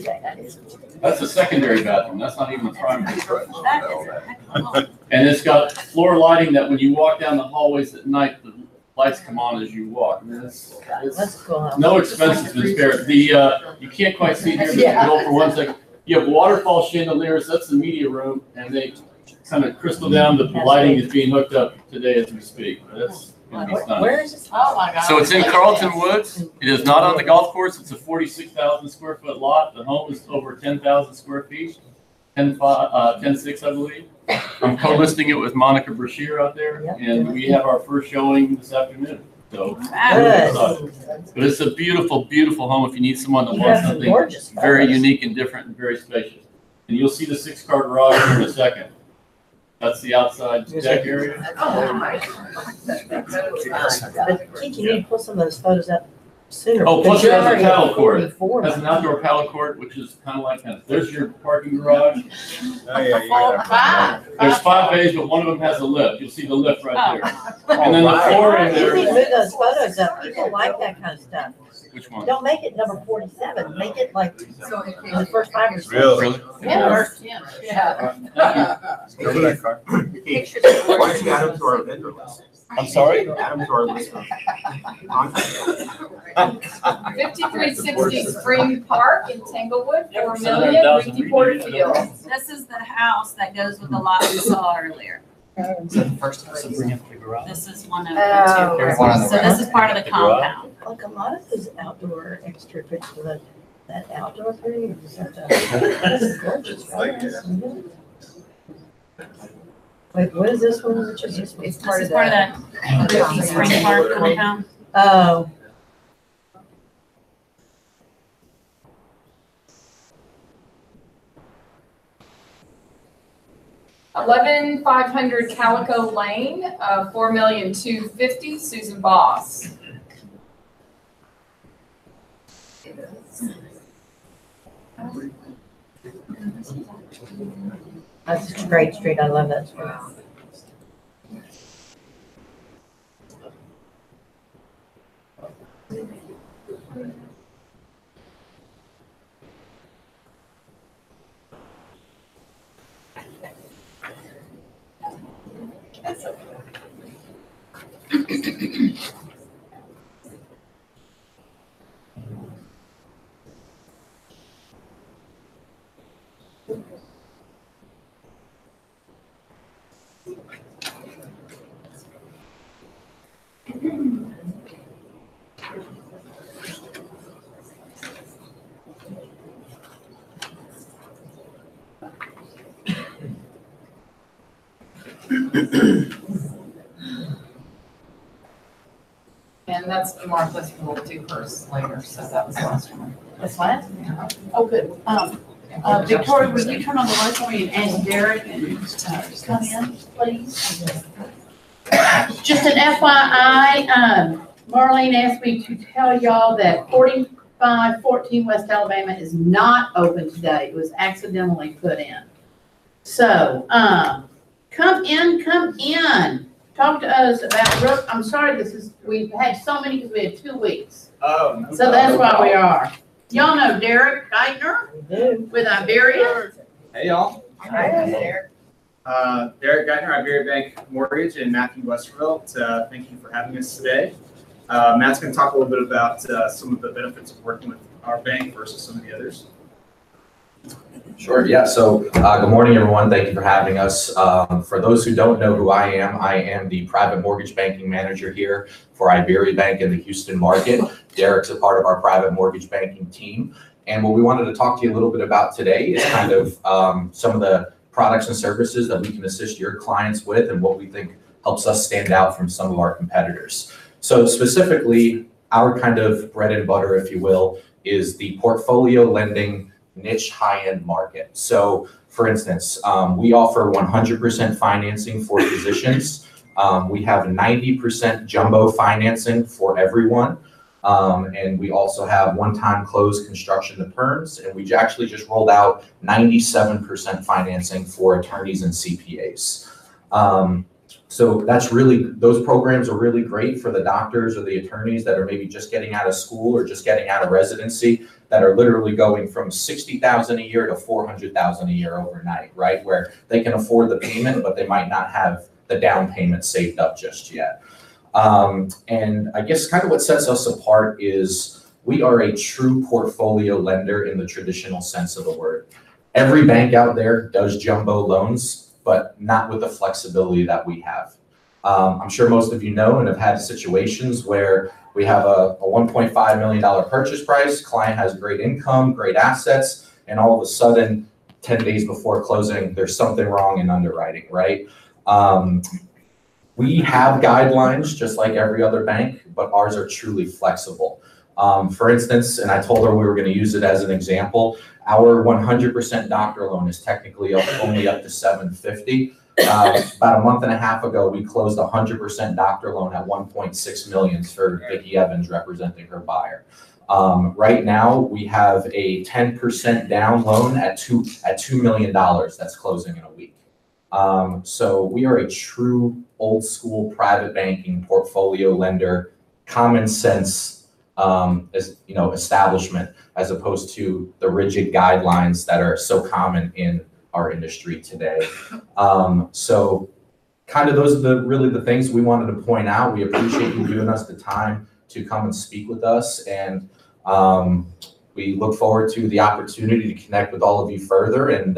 That's the secondary bathroom. That's not even the primary. And it's got floor lighting that when you walk down the hallways at night, the lights come on as you walk. And it's no expense has been spared. You can't quite see here, but you can go for 1 second. You have waterfall chandeliers. That's the media room, and they kind of crystal down. The lighting is being hooked up today as we speak. That's going to be stunning. Where is this? Oh my God. So it's in Carlton Woods. It is not on the golf course. It's a 46,000 square foot lot. The home is over 10,000 square feet, 10.6, I believe. I'm co-listing it with Monica Brashear out there, and we have our first showing this afternoon. So, but it's a beautiful, beautiful home if you need someone that wants something very unique and different and very spacious. And you'll see the 6-car garage here in a second. That's the outside deck area. But Keith, you need to pull some of those photos up sooner. Oh, plus because it you're has a already paddle at court. 44. Has an outdoor paddle court, which is kind of like, there's your parking garage. Oh, yeah, you got There's 5 bays, but one of them has a lift. You'll see the lift right there. Oh. And then the floor in You need to there. move those photos up. People like that kind of stuff. Which one? Don't make it number 47. Make it like the first 5 or 6. Really? Yeah. Yeah. Go to that car. Pictures. Why don't you add them to our vendor list? I'm sorry? Add them to our list. 5360 Spring Park in Tanglewood, 4 million, Ruthie Porterfield. This is the house that goes with the lot we saw earlier. Is that the first house you bring up the garage? This is one of Oh. the One on two. the So right. this is part of the compound. Like a lot of those outdoor extra pictures, that outdoor thing, is that this is gorgeous, right? Wait, what is this one? Which is this one? This is part of the Spring Park compound. Oh. $11,500 Calico Lane, 4,250,000, Susan Boss. That's a great street. I love that street. And that's Martha's, we'll do hers later, so that was the last one. That's what? Oh, good. Victoria, would you turn on the light for me and Derek and come in, please? Just an FYI, Marlene asked me to tell y'all that 4514 West Alabama is not open today. It was accidentally put in. So, come in. Talk to us about, I'm sorry, we've had so many because we had 2 weeks. Oh. So that's why we are. Y'all know Derek Geithner with Iberia? Hey, y'all. Hi, Derek. Derek Geithner, Iberia Bank Mortgage in Matthew, Westerville. Thank you for having us today. Matt's going to talk a little bit about some of the benefits of working with our bank versus some of the others. Sure, yeah. So good morning, everyone. Thank you for having us. For those who don't know who I am the private mortgage banking manager here for Iberia Bank in the Houston market. Derek's a part of our private mortgage banking team. And what we wanted to talk to you a little bit about today is kind of some of the products and services that we can assist your clients with and what we think helps us stand out from some of our competitors. So specifically, our kind of bread and butter, if you will, is the portfolio lending niche high-end market. So for instance, we offer 100% financing for physicians. We have 90% jumbo financing for everyone. And we also have one-time close construction to perms. And we actually just rolled out 97% financing for attorneys and CPAs. So that's really, those programs are really great for the doctors or the attorneys that are maybe just getting out of school or just getting out of residency, that are literally going from $60,000 a year to $400,000 a year overnight, right? Where they can afford the payment, but they might not have the down payment saved up just yet. And I guess kind of what sets us apart is we are a true portfolio lender in the traditional sense of the word. Every bank out there does jumbo loans, but not with the flexibility that we have. I'm sure most of you know and have had situations where we have a $1.5 million purchase price, client has great income, great assets, and all of a sudden, 10 days before closing, there's something wrong in underwriting, right? We have guidelines just like every other bank, but ours are truly flexible. For instance, and I told her we were going to use it as an example, our 100% doctor loan is technically only up to $750. About a month and a half ago, we closed a 100% doctor loan at 1.6 million for Vicki Evans representing her buyer. Right now, we have a 10% down loan at $2 million that's closing in a week. So we are a true old school private banking portfolio lender, common sense establishment, as opposed to the rigid guidelines that are so common in our industry today. So kind of those are really the things we wanted to point out. We appreciate you giving us the time to come and speak with us, and we look forward to the opportunity to connect with all of you further, and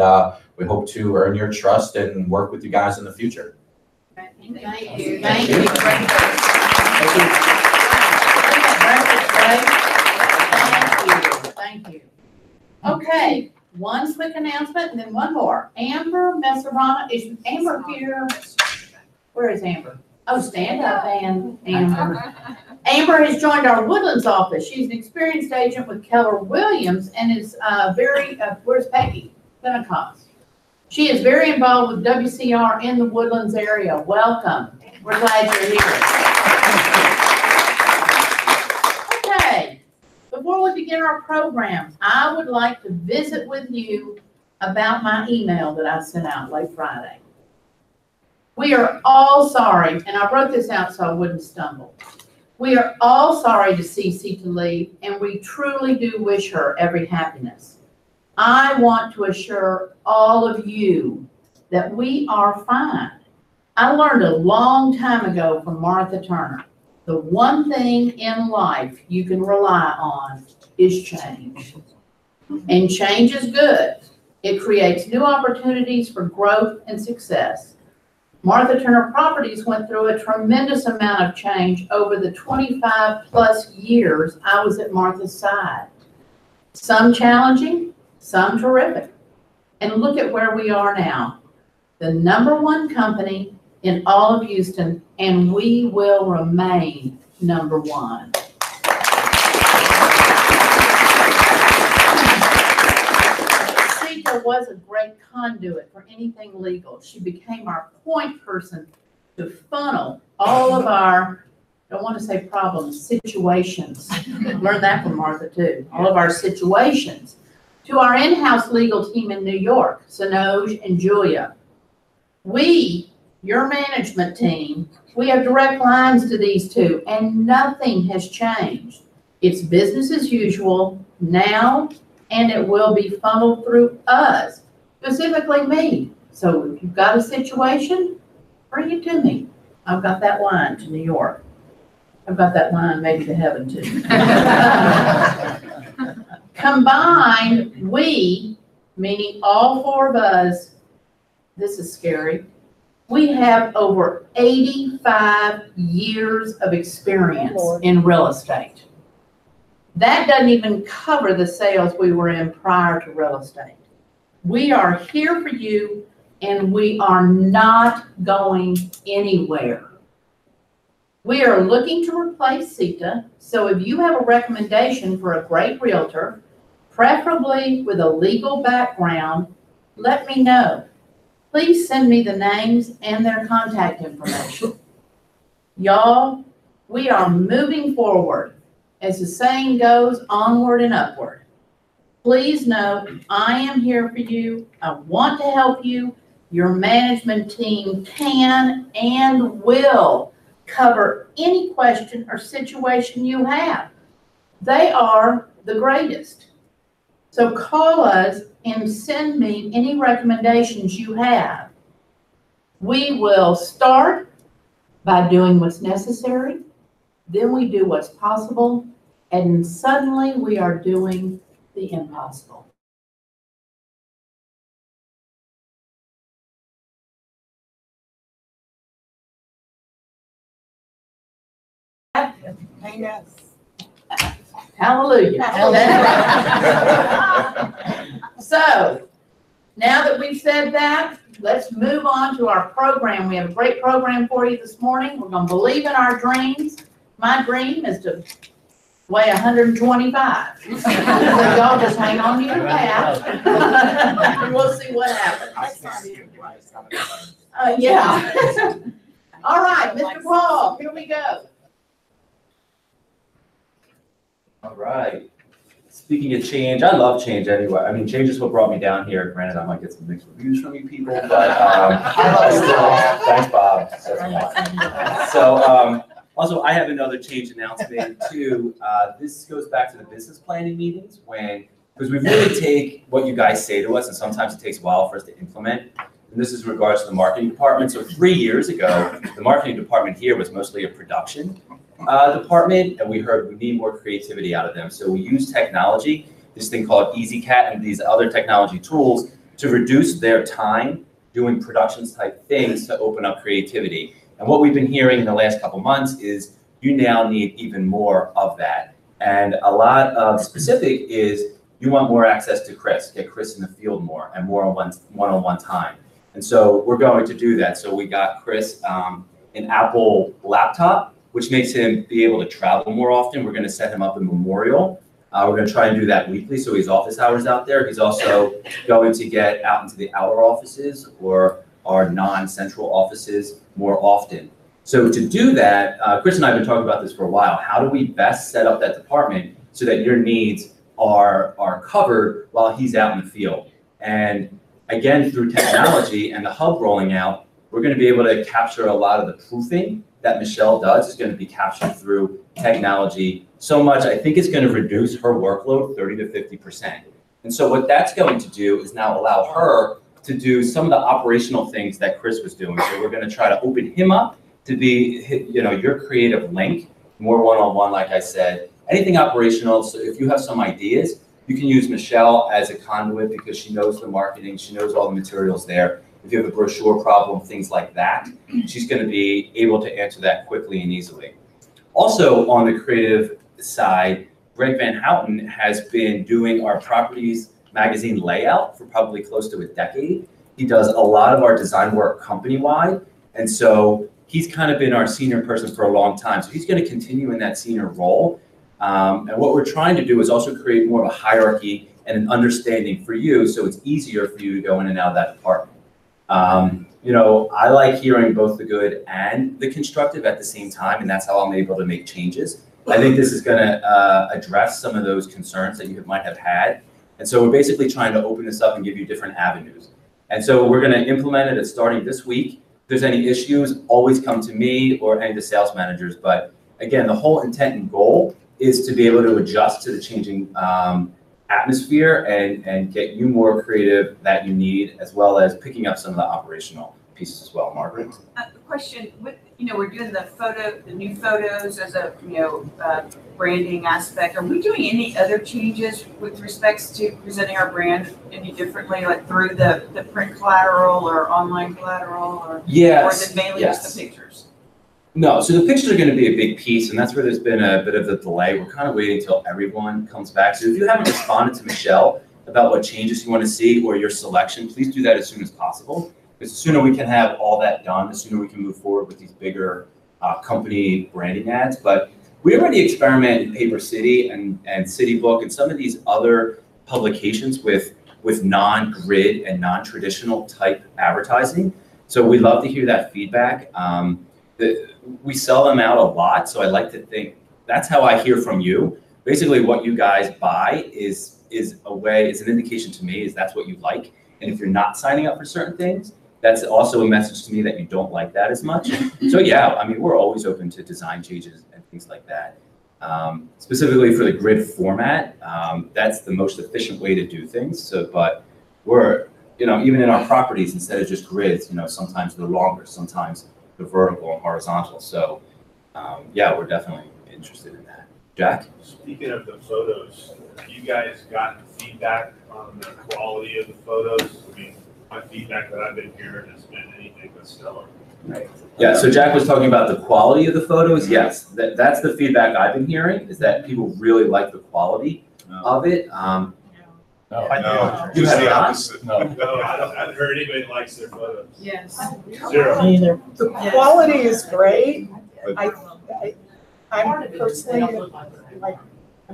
we hope to earn your trust and work with you guys in the future. Thank you. Thank you. Thank you. Okay, one quick announcement and then one more. Amber Messerana, is Amber here? Where is Amber? Oh, stand up, Amber. Amber has joined our Woodlands office. She's an experienced agent with Keller Williams and is where's Peggy? Pentecost. She is very involved with WCR in the Woodlands area. Welcome. We're glad you're here. Okay, before we begin our program, I would like to visit with you about my email that I sent out late Friday. We are all sorry, and I wrote this out so I wouldn't stumble. We are all sorry to see Sita leave, and we truly do wish her every happiness. I want to assure all of you that we are fine. I learned a long time ago from Martha Turner, the one thing in life you can rely on is change. And change is good. It creates new opportunities for growth and success. Martha Turner Properties went through a tremendous amount of change over the 25 plus years I was at Martha's side. Some challenging, some terrific. And look at where we are now. The #1 company in all of Houston, and we will remain #1. Sita was a great conduit for anything legal. She became our point person to funnel all of our, I don't want to say problems, situations. Learned that from Martha too. All of our situations to our in-house legal team in New York, Sinoj and Julia. We, your management team, we have direct lines to these two, and nothing has changed. It's business as usual now, and it will be funneled through us, specifically me. So if you've got a situation, bring it to me. I've got that line to New York. I've got that line maybe to heaven too. Combined, we, meaning all 4 of us, this is scary, we have over 85 years of experience in real estate. That doesn't even cover the sales we were in prior to real estate. We are here for you, and we are not going anywhere. We are looking to replace Sita, so if you have a recommendation for a great realtor, preferably with a legal background, let me know. Please send me the names and their contact information. Y'all, we are moving forward. As the saying goes, onward and upward. Please know I am here for you. I want to help you. Your management team can and will cover any question or situation you have. They are the greatest. So call us and send me any recommendations you have. We will start by doing what's necessary, then we do what's possible, and suddenly we are doing the impossible. Hallelujah. So, now that we've said that, let's move on to our program. We have a great program for you this morning. We're going to believe in our dreams. My dream is to weigh 125. So y'all just hang on to your hat. And we'll see what happens. Yeah. All right, Mr. Paul, here we go. All right. Speaking of change, I love change anyway. I mean, change is what brought me down here. Granted, I might get some mixed reviews from you people, but thanks, Bob. So also, I have another change announcement too. This goes back to the business planning meetings because we really take what you guys say to us, and sometimes it takes a while for us to implement. And this is in regards to the marketing department. So 3 years ago, the marketing department here was mostly a production department, and we heard we need more creativity out of them. So we use technology, this thing called EasyCat and these other technology tools to reduce their time doing productions type things to open up creativity. And what we've been hearing in the last couple months is you now need even more of that. And a lot of specific is you want more access to Chris, get Chris in the field more and more one-on-one time. And so we're going to do that. So we got Chris an Apple laptop, which makes him be able to travel more often. We're going to set him up in Memorial. We're going to try and do that weekly, so he's office hours out there. He's also going to get out into the outer offices or our non-central offices more often. So to do that, Chris and I have been talking about this for a while. How do we best set up that department so that your needs are covered while he's out in the field? And again, through technology and the hub rolling out, we're going to be able to capture a lot of the proofing that Michelle does is going to be captured through technology so much. I think it's going to reduce her workload 30 to 50%. And so what that's going to do is now allow her to do some of the operational things that Chris was doing. So we're going to try to open him up to be, your creative link, more one-on-one, like I said, anything operational. So if you have some ideas, you can use Michelle as a conduit because she knows the marketing, she knows all the materials there. If you have a brochure problem, things like that, she's going to be able to answer that quickly and easily. Also on the creative side, Greg Van Houten has been doing our properties magazine layout for probably close to a decade. He does a lot of our design work company-wide, and so he's kind of been our senior person for a long time. So he's going to continue in that senior role. And what we're trying to do is also create more of a hierarchy and an understanding for you, so it's easier for you to go in and out of that department. I like hearing both the good and the constructive at the same time, and that's how I'm able to make changes. I think this is going to address some of those concerns that you might have had. And so we're basically trying to open this up and give you different avenues. And so we're going to implement it starting this week. If there's any issues, always come to me or any of the sales managers. But again, the whole intent and goal is to be able to adjust to the changing atmosphere and get you more creative that you need, as well as picking up some of the operational pieces as well. Margaret? Question, we're doing the new photos as a, branding aspect. Are we doing any other changes with respects to presenting our brand any differently, like through the print collateral or online collateral or? Yes. Or is it mainly just the pictures? No, so the pictures are going to be a big piece, and that's where there's been a bit of a delay. We're kind of waiting until everyone comes back. So if you haven't responded to Michelle about what changes you want to see or your selection, please do that as soon as possible. Because the sooner we can have all that done, the sooner we can move forward with these bigger company branding ads. But we already experiment in Paper City and City Book and some of these other publications with non-grid and non-traditional type advertising. So we'd love to hear that feedback. We sell them out a lot, so I like to think that's how I hear from you. Basically, what you guys buy is an indication to me is that's what you like. And if you're not signing up for certain things, that's also a message to me that you don't like that as much. So yeah, I mean, we're always open to design changes and things like that. Specifically for the grid format, that's the most efficient way to do things. So, but we're, even in our properties, instead of just grids, sometimes they're longer, sometimes they're vertical and horizontal. So yeah, we're definitely interested in that. Jack? Speaking of the photos, have you guys gotten feedback on the quality of the photos? I mean, my feedback that I've been hearing has been anything but stellar. Right. Yeah, so Jack was talking about the quality of the photos. Yes, that's the feedback I've been hearing, is that people really like the quality of it. No, You just have the not? opposite. No, I haven't heard anybody likes their photos. Yes. Zero. Neither. The quality is great. I'm personally, I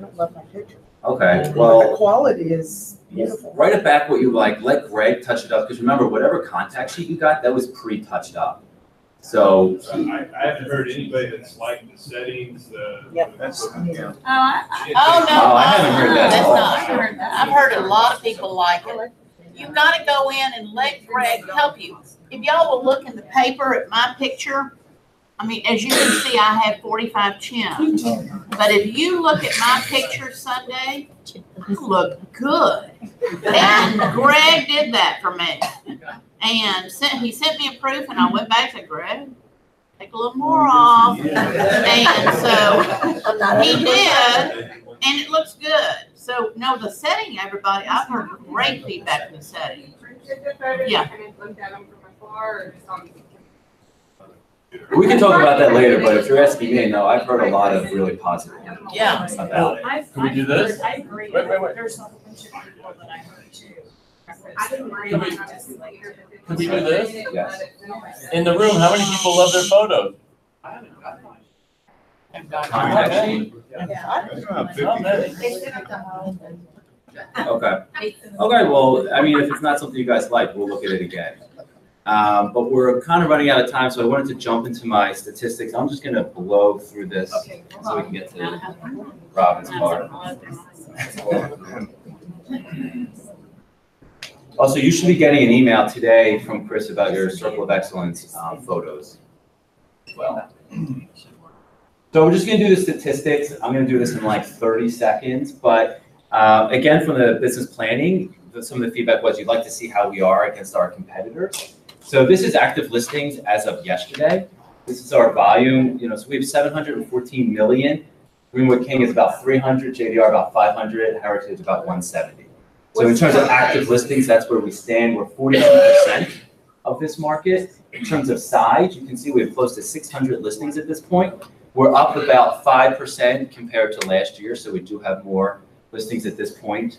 don't love my picture. Okay, The well, quality is beautiful. write it back what you like, let Greg touch it up, because remember, whatever contact sheet you got, that was pre-touched up. So, I haven't heard anybody that's liked the settings, That's, yeah. Oh, no. Oh, I haven't heard that. That's not, I heard that. I've heard a lot of people like it. You've got to go in and let Greg help you. If y'all will look in the paper at my picture, I mean, as you can see, I have 45 chins. But if you look at my picture Sunday, I look good. And Greg did that for me. And he sent me a proof, and I went back and said, Greg, take a little more off. And so he did, and it looks good. So, no, the setting, everybody, I've heard great feedback from the setting. Yeah. we can talk about that later, but if you're asking me, no, I've heard a lot of really positive Yeah. about it. Can we do this? I agree. Wait. There's a bunch of people that I heard too. I didn't realize this later. Can we do this? Yes. In the room, how many people love their photos? Contact sheet? Not many. Okay. Okay, well, I mean, if it's not something you guys like, we'll look at it again. But we're kind of running out of time, so I wanted to jump into my statistics. I'm just gonna blow through this so we can get to Robin's part. Also, you should be getting an email today from Chris about your Circle of Excellence photos as well. So we're just gonna do the statistics. I'm gonna do this in like 30 seconds, but again, from the business planning, some of the feedback was you'd like to see how we are against our competitors. So this is active listings as of yesterday. This is our volume, so we have 714 million. Greenwood King is about 300, JDR about 500, Heritage about 170. So in terms of active listings, that's where we stand. We're 42% of this market. In terms of size, you can see we have close to 600 listings at this point. We're up about 5% compared to last year, so we do have more listings at this point.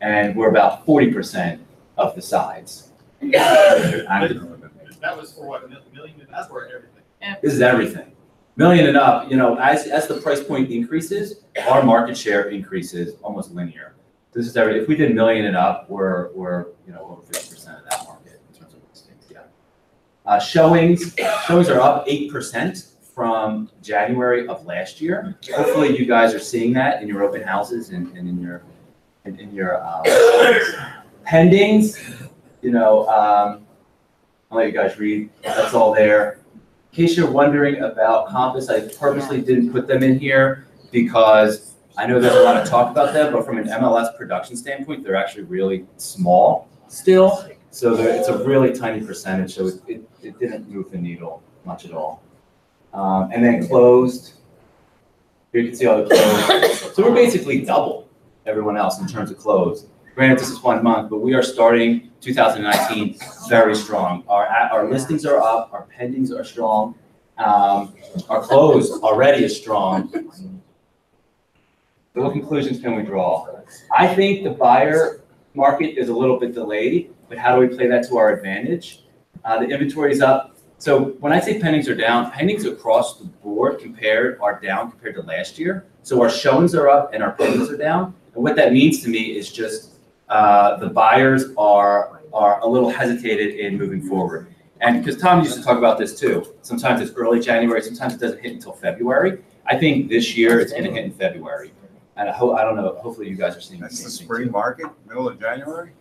And we're about 40% of the size. That was for what, million? That's for everything. This is everything. Million and up, as the price point increases, our market share increases almost linear. This is everything. If we did million and up, we're over 50% of that market in terms of listings. Yeah. Showings are up 8% from January of last year. Hopefully, you guys are seeing that in your open houses and in your pendings. I'll let you guys read. That's all there. In case you're wondering about Compass, I purposely didn't put them in here because I know there's a lot of talk about them, but from an MLS production standpoint, they're actually really small still. So it's a really tiny percentage, so it didn't move the needle much at all. And then closed. Here you can see all the closed. So we're basically double everyone else in terms of closed. Granted, this is 1 month, but we are starting 2019 very strong. Our listings are up, our pendings are strong, our close already is strong. So what conclusions can we draw? I think the buyer market is a little bit delayed, but how do we play that to our advantage? The inventory is up. So when I say pendings are down, pendings across the board are down compared to last year. So our showings are up and our pendings are down. And what that means to me is just the buyers are a little hesitated in moving forward. And because Tom used to talk about this too, sometimes it's early January, sometimes it doesn't hit until February. I think this year it's going to hit in February. And I don't know, hopefully you guys are seeing That's the spring market, middle of January?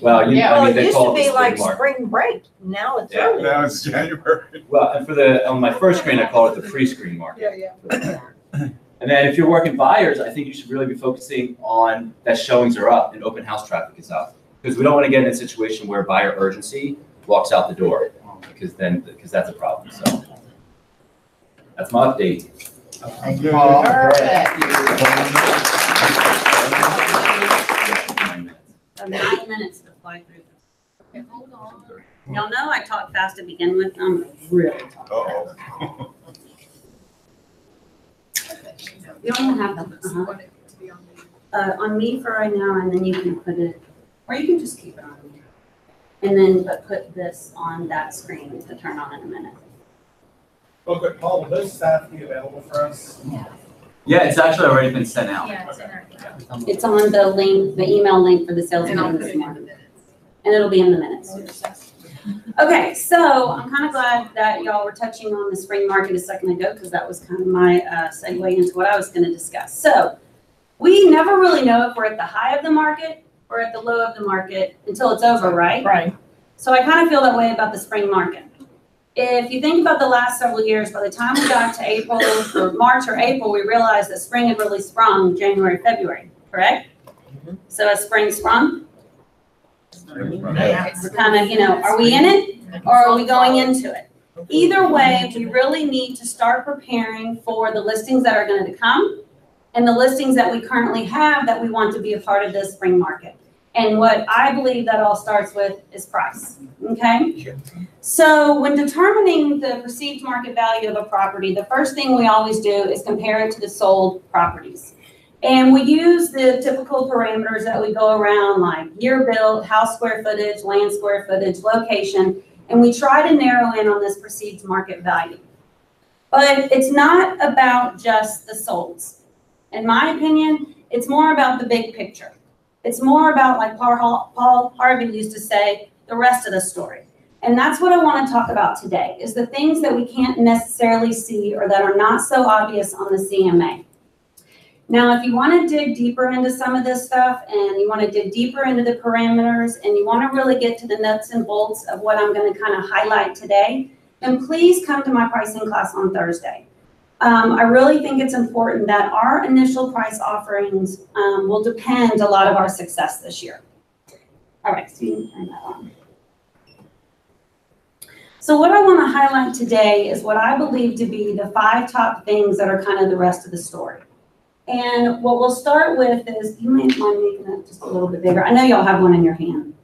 Well, Well, it they used call to it the be like spring market. spring break. Now it's Yeah. early. Now it's January. Well, and on my first screen, I call it the pre-screen market. Yeah. And then if you're working buyers, I think you should really be focusing on that showings are up and open house traffic is up. Because we don't want to get in a situation where buyer urgency walks out the door, because that's a problem. So that's my update. Thank you. So 9 minutes to fly through this. Y'all know I talk fast to begin with. I'm really talking fast. Uh-oh. You don't have them. On me for right now, and then you can put it, or you can just keep it on me. And then put this on that screen to turn on in a minute. Real quick, Paul, will those staff be available for us? Yeah, Yeah, it's actually already been sent out. It's on the link, the email link for the sales And I'll meeting put this it in morning. And it'll be in the minutes. Okay, so I'm kind of glad that y'all were touching on the spring market a second ago, because that was kind of my segue into what I was going to discuss. So we never really know if we're at the high of the market or at the low of the market until it's over, right? Right. So I kind of feel that way about the spring market. If you think about the last several years, by the time we got to April or March or April, we realized that spring had really sprung January, February, correct? So has spring sprung? We're kind of, are we in it or are we going into it? Either way, we really need to start preparing for the listings that are going to come and the listings that we currently have that we want to be a part of this spring market. And what I believe that all starts with is price, okay? So when determining the perceived market value of a property, the first thing we always do is compare it to the sold properties. And we use the typical parameters that we go around, like year built, house square footage, land square footage, location, and we try to narrow in on this perceived market value. But it's not about just the solds. In my opinion, it's more about the big picture. It's more about, like Paul Harvey used to say, the rest of the story. And that's what I want to talk about today, is the things that we can't necessarily see or that are not so obvious on the CMA. Now, if you want to dig deeper into some of this stuff and you want to dig deeper into the parameters and you want to really get to the nuts and bolts of what I'm going to kind of highlight today, then please come to my pricing class on Thursday. I really think it's important that our initial price offerings will depend a lot of our success this year. All right, so you can turn that on. So what I want to highlight today is what I believe to be the 5 top things that are kind of the rest of the story. And what we'll start with is, you may mind making it just a little bit bigger. I know y'all have one in your hand.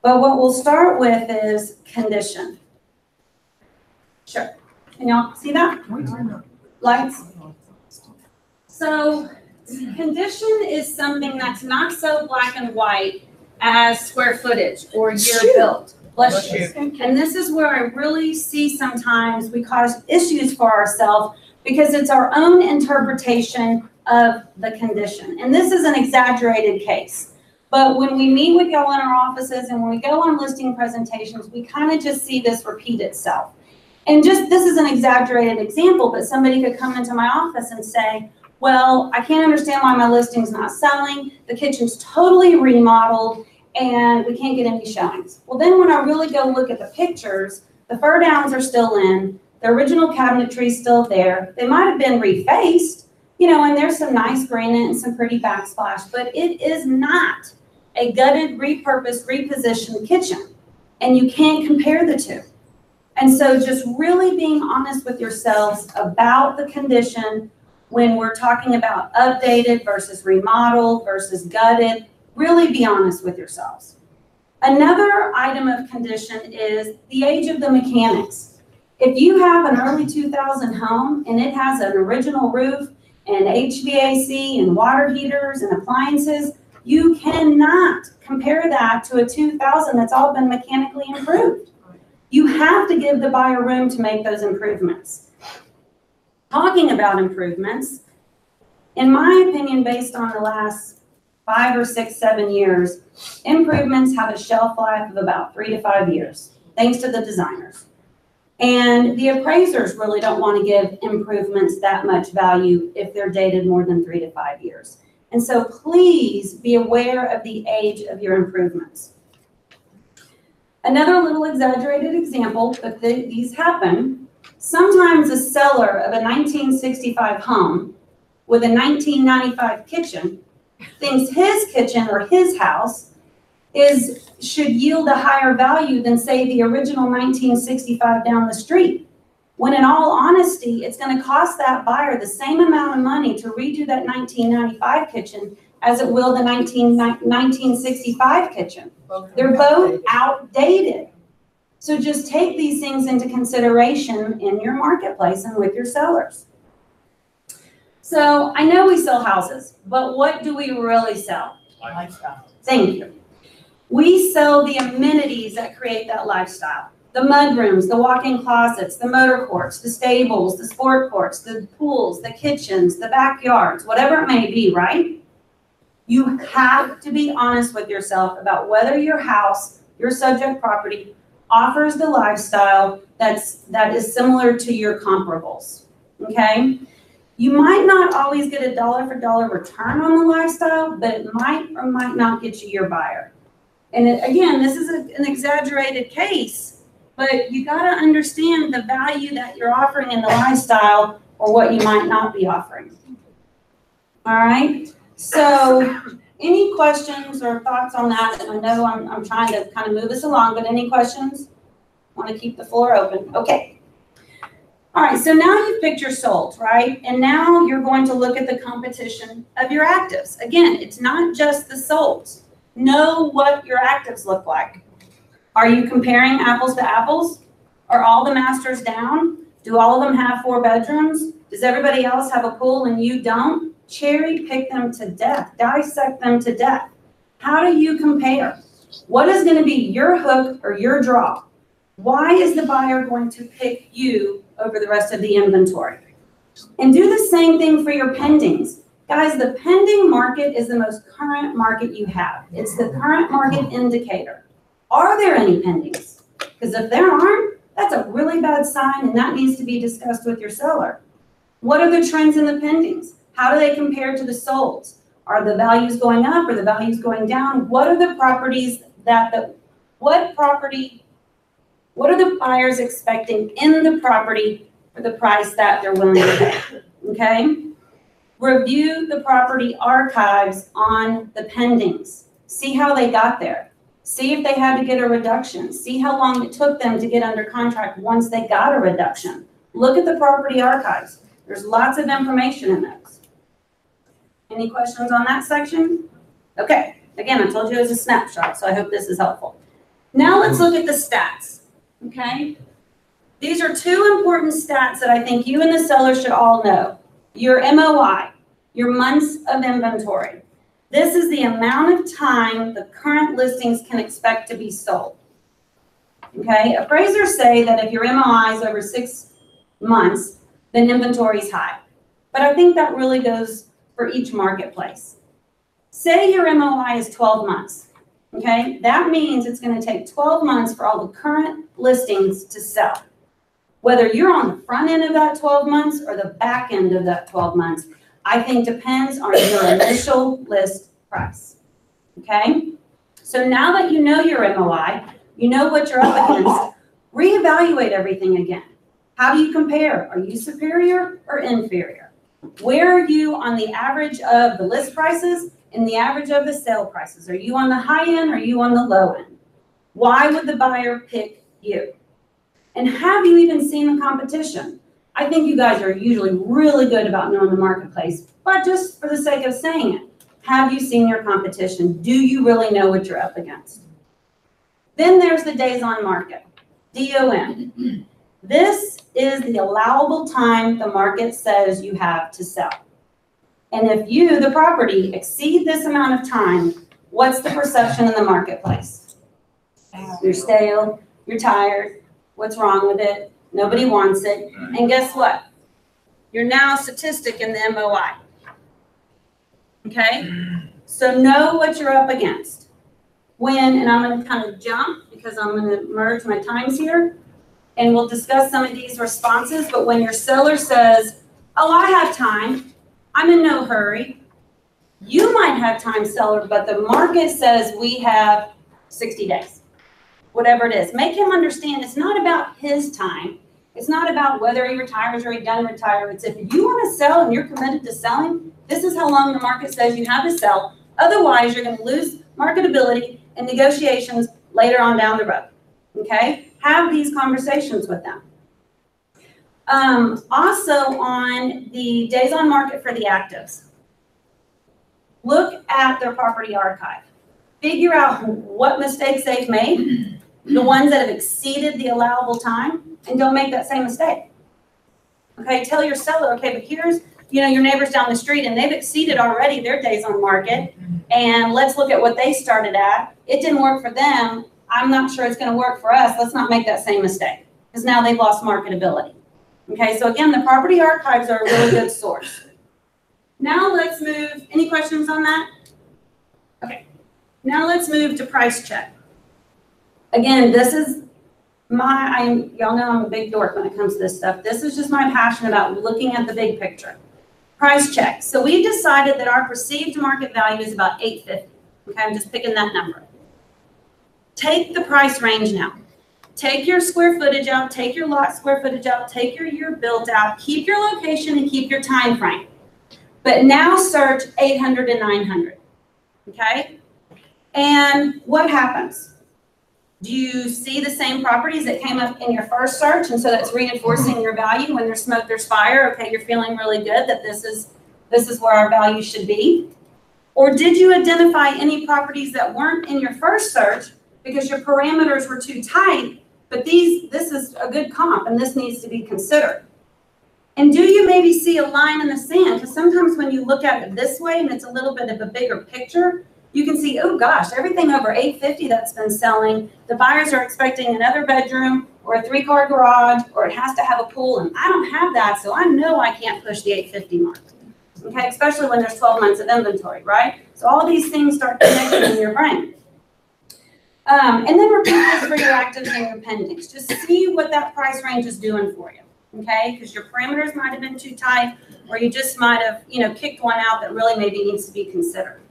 But what we'll start with is condition. Sure. Can y'all see that? Lights? So condition is something that's not so black and white as square footage or year built. Bless you. And this is where I really see sometimes we cause issues for ourselves because it's our own interpretation of the condition. And this is an exaggerated case. But when we meet with y'all in our offices and when we go on listing presentations, we kind of just see this repeat itself. And just, this is an exaggerated example, but somebody could come into my office and say, well, I can't understand why my listing's not selling. The kitchen's totally remodeled and we can't get any showings. Well, then when I really go look at the pictures, the fur downs are still in, the original cabinetry's still there. They might have been refaced, and there's some nice granite and some pretty backsplash, but it is not a gutted, repurposed, repositioned kitchen. And you can't compare the two. And so just really being honest with yourselves about the condition when we're talking about updated versus remodeled versus gutted, really be honest with yourselves. Another item of condition is the age of the mechanics. If you have an early 2000 home and it has an original roof and HVAC and water heaters and appliances, you cannot compare that to a 2000 that's all been mechanically improved. You have to give the buyer room to make those improvements. Talking about improvements, in my opinion, based on the last 5 or 6, 7 years, improvements have a shelf life of about 3 to 5 years, thanks to the designers. And the appraisers really don't want to give improvements that much value if they're dated more than 3 to 5 years. And so please be aware of the age of your improvements. Another little exaggerated example, but these happen. Sometimes a seller of a 1965 home with a 1995 kitchen thinks his kitchen or his house should yield a higher value than, say, the original 1965 down the street. When in all honesty, it's going to cost that buyer the same amount of money to redo that 1995 kitchen as it will the 1965 kitchen. They're both outdated. So just take these things into consideration in your marketplace and with your sellers. So I know we sell houses, but what do we really sell? Lifestyle. Thank you. We sell the amenities that create that lifestyle. the mudrooms, the walk-in closets, the motor courts, the stables, the sport courts, the pools, the kitchens, the backyards, whatever it may be, right? You have to be honest with yourself about whether your house, your subject property, offers the lifestyle that is similar to your comparables, okay? You might not always get a dollar for dollar return on the lifestyle, but it might or might not get you your buyer. And again, this is an exaggerated case, but you got to understand the value that you're offering in the lifestyle or what you might not be offering. All right, so any questions or thoughts on that? And I know I'm trying to kind of move us along, but any questions? Want to keep the floor open? Okay. All right, so now you've picked your sold, right? And now you're going to look at the competition of your actives. Again, it's not just the solds. Know what your actives look like. Are you comparing apples to apples? Are all the masters down? Do all of them have 4 bedrooms? Does everybody else have a pool and you don't? Cherry pick them to death. Dissect them to death. How do you compare? What is going to be your hook or your draw? Why is the buyer going to pick you over the rest of the inventory? And do the same thing for your pendings. Guys, the pending market is the most current market you have. It's the current market indicator. Are there any pendings? Because if there aren't, that's a really bad sign, and that needs to be discussed with your seller. What are the trends in the pendings? How do they compare to the solds? Are the values going up or the values going down? What are the properties what are the buyers expecting in the property for the price that they're willing to pay, okay? Review the property archives on the pendings. See how they got there. See if they had to get a reduction. See how long it took them to get under contract once they got a reduction. Look at the property archives. There's lots of information in those. Any questions on that section? Okay, again, I told you it was a snapshot, so I hope this is helpful. Now let's look at the stats. Okay, these are 2 important stats that I think you and the seller should all know. Your MOI, your months of inventory. This is the amount of time the current listings can expect to be sold. Okay, appraisers say that if your MOI is over 6 months, then inventory is high. But I think that really goes for each marketplace. Say your MOI is 12 months. Okay, that means it's going to take 12 months for all the current listings to sell. Whether you're on the front end of that 12 months or the back end of that 12 months, I think depends on your initial list price. Okay, so now that you know your MOI, you know what you're up against, reevaluate everything again. How do you compare? Are you superior or inferior? Where are you on the average of the list prices and the average of the sale prices? Are you on the high end or are you on the low end? Why would the buyer pick you? And have you even seen the competition? I think you guys are usually really good about knowing the marketplace, but just for the sake of saying it, have you seen your competition? Do you really know what you're up against? Then there's the days on market, DOM. This is the allowable time the market says you have to sell. And if you, the property, exceed this amount of time, what's the perception in the marketplace? You're stale, you're tired, what's wrong with it? Nobody wants it. And guess what? You're now a statistic in the MOI. Okay? So know what you're up against. When, and I'm going to kind of jump because I'm going to merge my times here, and we'll discuss some of these responses, but when your seller says, oh, I have time, I'm in no hurry. You might have time, seller, but the market says we have 60 days, whatever it is. Make him understand it's not about his time. It's not about whether he retires or he doesn't retire. It's if you want to sell and you're committed to selling, this is how long the market says you have to sell. Otherwise, you're going to lose marketability and negotiations later on down the road. Okay? Have these conversations with them. Also on the days on market for the actives, look at their property archive. Figure out what mistakes they've made, the ones that have exceeded the allowable time, and don't make that same mistake. Okay, tell your seller, okay, but here's, your neighbors down the street and they've exceeded already their days on market, and let's look at what they started at. It didn't work for them. I'm not sure it's gonna work for us, let's not make that same mistake, because now they've lost marketability. Okay, so again, the property archives are a really good source. Now let's move, any questions on that? Okay, now let's move to price check. Again, this is y'all know I'm a big dork when it comes to this stuff. This is just my passion about looking at the big picture. Price check. So we decided that our perceived market value is about $850. Okay, I'm just picking that number. Take the price range now. Take your square footage out, take your lot square footage out, take your year built out, keep your location and keep your time frame. But now search 800 and 900. Okay? And what happens? Do you see the same properties that came up in your first search, and so that's reinforcing your value? When there's smoke, there's fire. Okay, you're feeling really good that this is where our value should be. Or did you identify any properties that weren't in your first search because your parameters were too tight, but this is a good comp and this needs to be considered? And do you maybe see a line in the sand? Because sometimes when you look at it this way and it's a little bit of a bigger picture, you can see, oh gosh, everything over $850 that's been selling, the buyers are expecting another bedroom or a 3-car garage, or it has to have a pool, and I don't have that, so I know I can't push the $850 mark. Okay, especially when there's 12 months of inventory, right? So all these things start connecting in your brain. And then repeat this for your actives and your pendings. Just see what that price range is doing for you, okay? Because your parameters might have been too tight, or you just might have, kicked one out that really maybe needs to be considered.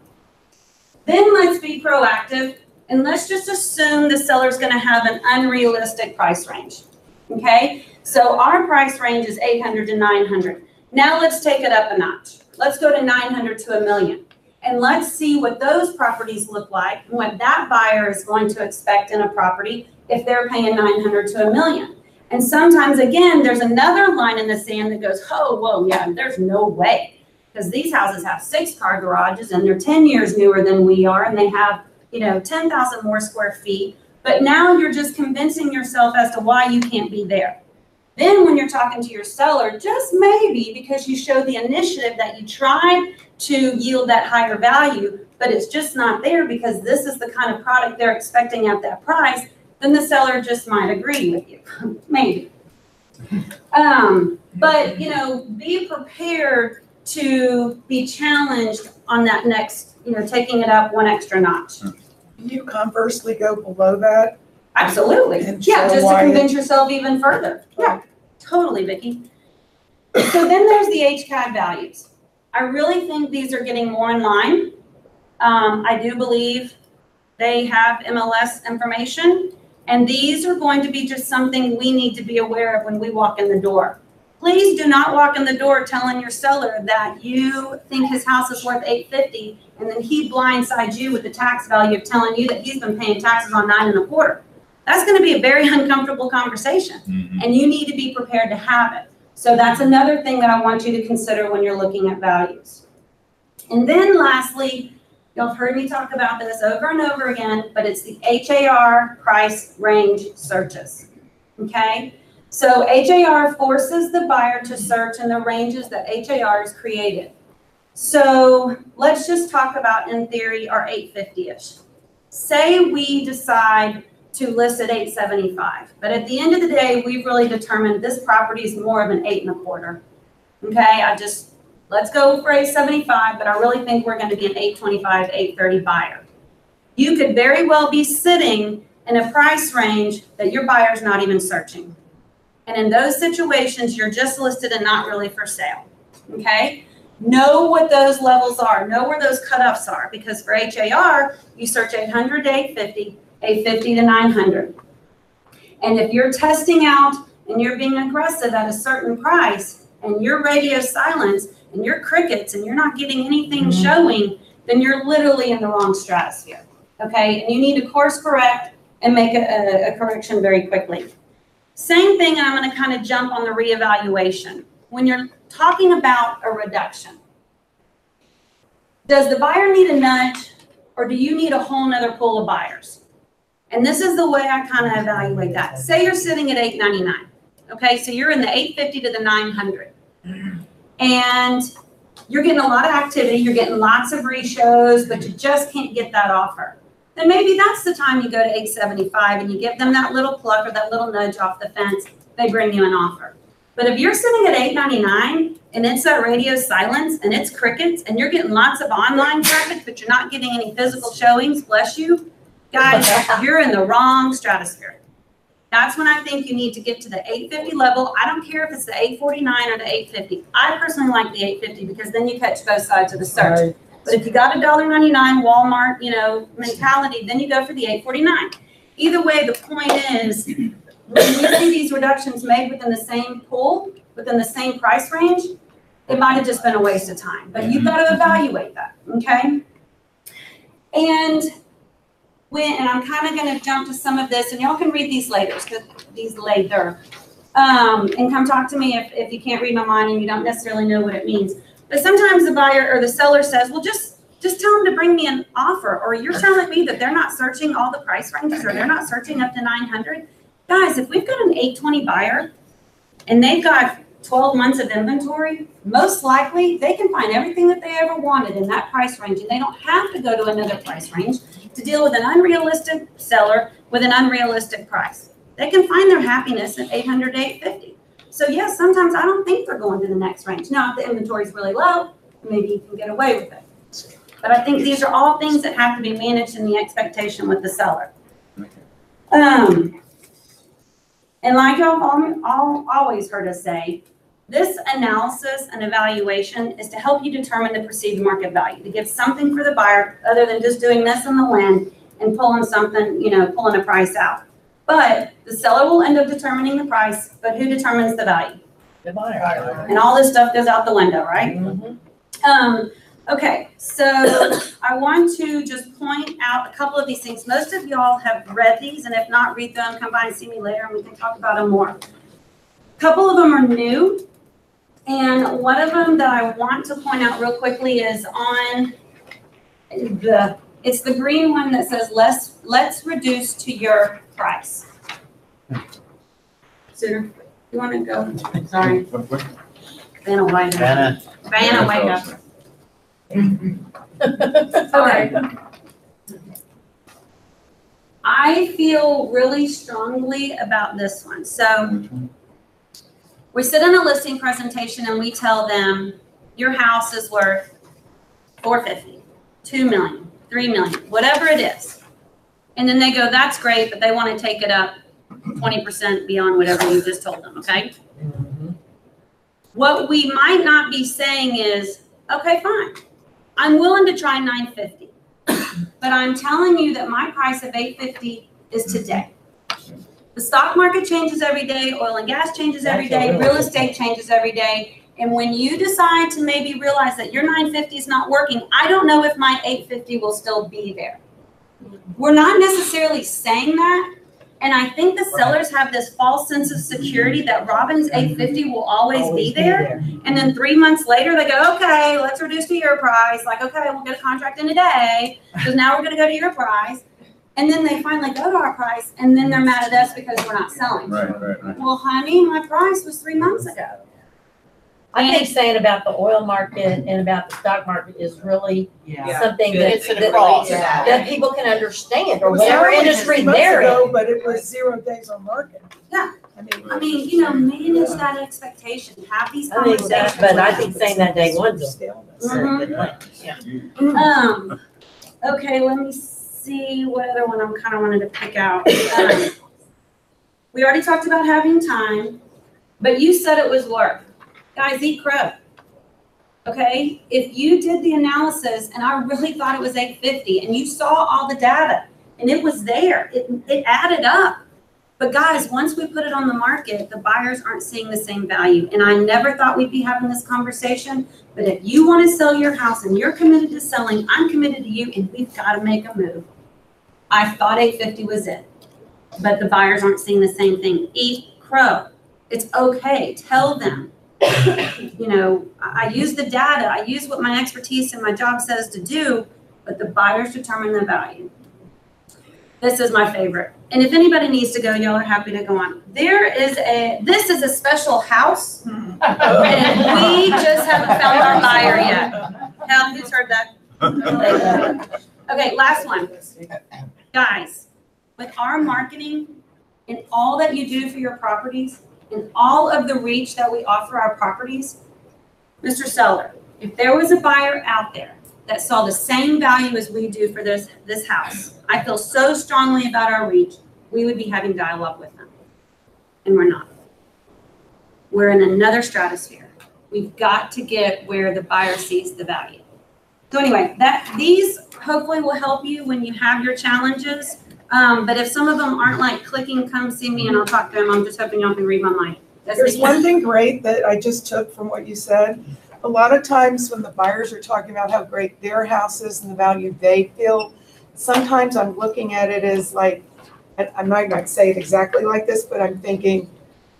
Then let's be proactive, and let's just assume the seller's gonna have an unrealistic price range, okay? So our price range is 800 to 900. Now let's take it up a notch. Let's go to 900 to $1 million. And let's see what those properties look like and what that buyer is going to expect in a property if they're paying 900 to $1 million. And sometimes, again, there's another line in the sand that goes, oh, whoa, yeah, there's no way. Because these houses have 6-car garages and they're 10 years newer than we are, and they have, 10,000 more square feet. But now you're just convincing yourself as to why you can't be there. Then when you're talking to your seller, just maybe because you show the initiative that you tried to yield that higher value, but it's just not there because this is the kind of product they're expecting at that price, then the seller just might agree with you, maybe. But, be prepared to be challenged on that next, taking it up one extra notch. Can you conversely go below that? Absolutely. Yeah, just to convince yourself even further. Yeah, totally, Vicki. So then there's the HCAD values. I really think these are getting more in line. I do believe they have MLS information, and these are going to be just something we need to be aware of when we walk in the door. Please do not walk in the door telling your seller that you think his house is worth $850, and then he blindsides you with the tax value of telling you that he's been paying taxes on 9 1/4. That's going to be a very uncomfortable conversation, and you need to be prepared to have it. So that's another thing that I want you to consider when you're looking at values. And then lastly, y'all have heard me talk about this over and over again, but it's the HAR price range searches, okay? So HAR forces the buyer to search in the ranges that HAR has created. So let's just talk about, in theory, our 850-ish. Say we decide to list at 875, but at the end of the day, we've really determined this property is more of an 8 1/4. Okay, let's go for 875, but I really think we're going to be an 825, 830 buyer. You could very well be sitting in a price range that your buyer's not even searching. And in those situations, you're just listed and not really for sale, okay? Know what those levels are. Know where those cutoffs are, because for HAR, you search 800 to 850, 850 to 900. And if you're testing out and you're being aggressive at a certain price and your radio silence and your crickets and you're not getting anything showing, then you're literally in the wrong stratosphere, okay? And you need to course correct and make a correction very quickly. Same thing, and I'm going to kind of jump on the reevaluation. When you're talking about a reduction, does the buyer need a nudge, or do you need a whole nother pool of buyers? And this is the way I kind of evaluate that. Say you're sitting at $899, okay? So you're in the 850 to the 900. And you're getting a lot of activity, you're getting lots of reshows, but you just can't get that offer. then maybe that's the time you go to 875 and you give them that little pluck or that little nudge off the fence. They bring you an offer. But if you're sitting at 899 and it's that radio silence and it's crickets and you're getting lots of online traffic, but you're not getting any physical showings, bless you, guys, you're in the wrong stratosphere. That's when I think you need to get to the 850 level. I don't care if it's the 849 or the 850. I personally like the 850 because then you catch both sides of the search. Right. But if you got a $1.99 Walmart, mentality, then you go for the 849. Either way, the point is, when you see these reductions made within the same pool, within the same price range, it might have just been a waste of time. But you've got to evaluate that, okay? And I'm kind of going to jump to some of this, and y'all can read these later, and come talk to me if you can't read my mind and you don't necessarily know what it means. But sometimes the buyer or the seller says, well, just tell them to bring me an offer, or you're telling me that they're not searching all the price ranges, or they're not searching up to 900. Guys, if we've got an 820 buyer and they've got 12 months of inventory, most likely they can find everything that they ever wanted in that price range, and they don't have to go to another price range to deal with an unrealistic seller with an unrealistic price. They can find their happiness at 800 to 850. So yes, sometimes I don't think they're going to the next range. Now, if the inventory is really low, maybe you can get away with it. But I think these are all things that have to be managed in the expectation with the seller. And like y'all always heard us say, this analysis and evaluation is to help you determine the perceived market value, to give something for the buyer other than just doing this in the wind and pulling something, pulling a price out. But the seller will end up determining the price, but who determines the value? The buyer. And all this stuff goes out the window, right? Mm-hmm. Okay, so I want to just point out a couple of these things. Most of y'all have read these, and if not, read them, come by and see me later, and we can talk about them more. A couple of them are new, and one of them that I want to point out real quickly is on it's the green one that says, let's reduce to your price. So, you want to go? Sorry. Vanna, wake up. Vanna, wake up. Okay. I feel really strongly about this one. So we sit in a listing presentation and we tell them your house is worth $450, $2 million, $3 million, whatever it is. And then they go, that's great, but they want to take it up 20% beyond whatever you just told them, okay? Mm-hmm. What we might not be saying is, okay, fine. I'm willing to try $950, but I'm telling you that my price of $850 is today. The stock market changes every day, oil and gas changes every day, real estate changes every day. And when you decide to maybe realize that your $950 is not working, I don't know if my $850 will still be there. We're not necessarily saying that. And I think the sellers have this false sense of security that Robin's $850 will always be there. And then 3 months later, they go, okay, let's reduce to your price. Like, okay, we'll get a contract in a day because now we're going to go to your price. And then they finally go to our price, and then they're mad at us because we're not selling. Right. Well, honey, my price was 3 months ago. I think saying about the oil market and about the stock market is really something that people can understand, or whatever industry they're in. But it was 0 days on market. Yeah. I mean, manage that expectation. Have these conversations. But I think saying that day one's a good plan. Okay, let me see what other one I'm kind of wanted to pick out. We already talked about having time, but you said it was work. Guys, eat crow. Okay? If you did the analysis and I really thought it was $850 and you saw all the data and it was there, it added up. But guys, once we put it on the market, the buyers aren't seeing the same value. And I never thought we'd be having this conversation. But if you want to sell your house and you're committed to selling, I'm committed to you, and we've got to make a move. I thought $850 was it. But the buyers aren't seeing the same thing. Eat crow. It's okay. Tell them. I use the data. I use what my expertise and my job says to do, but the buyers determine the value. This is my favorite. And if anybody needs to go, y'all are happy to go on. This is a special house, and we just haven't found our buyer yet. Now, who's heard that? Okay, last one. Guys, with our marketing and all that you do for your properties and all of the reach that we offer our properties, Mr. Seller, if there was a buyer out there that saw the same value as we do for this house, I feel so strongly about our reach, we would be having dialogue with them. And we're not. We're in another stratosphere. We've got to get where the buyer sees the value. So anyway, these hopefully will help you when you have your challenges. But if some of them aren't like clicking, come see me and I'll talk to them. I'm just hoping y'all can read my mind. There's one thing great that I just took from what you said. A lot of times when the buyers are talking about how great their house is and the value they feel, sometimes I'm looking at it as like, I might not say it exactly like this, but I'm thinking,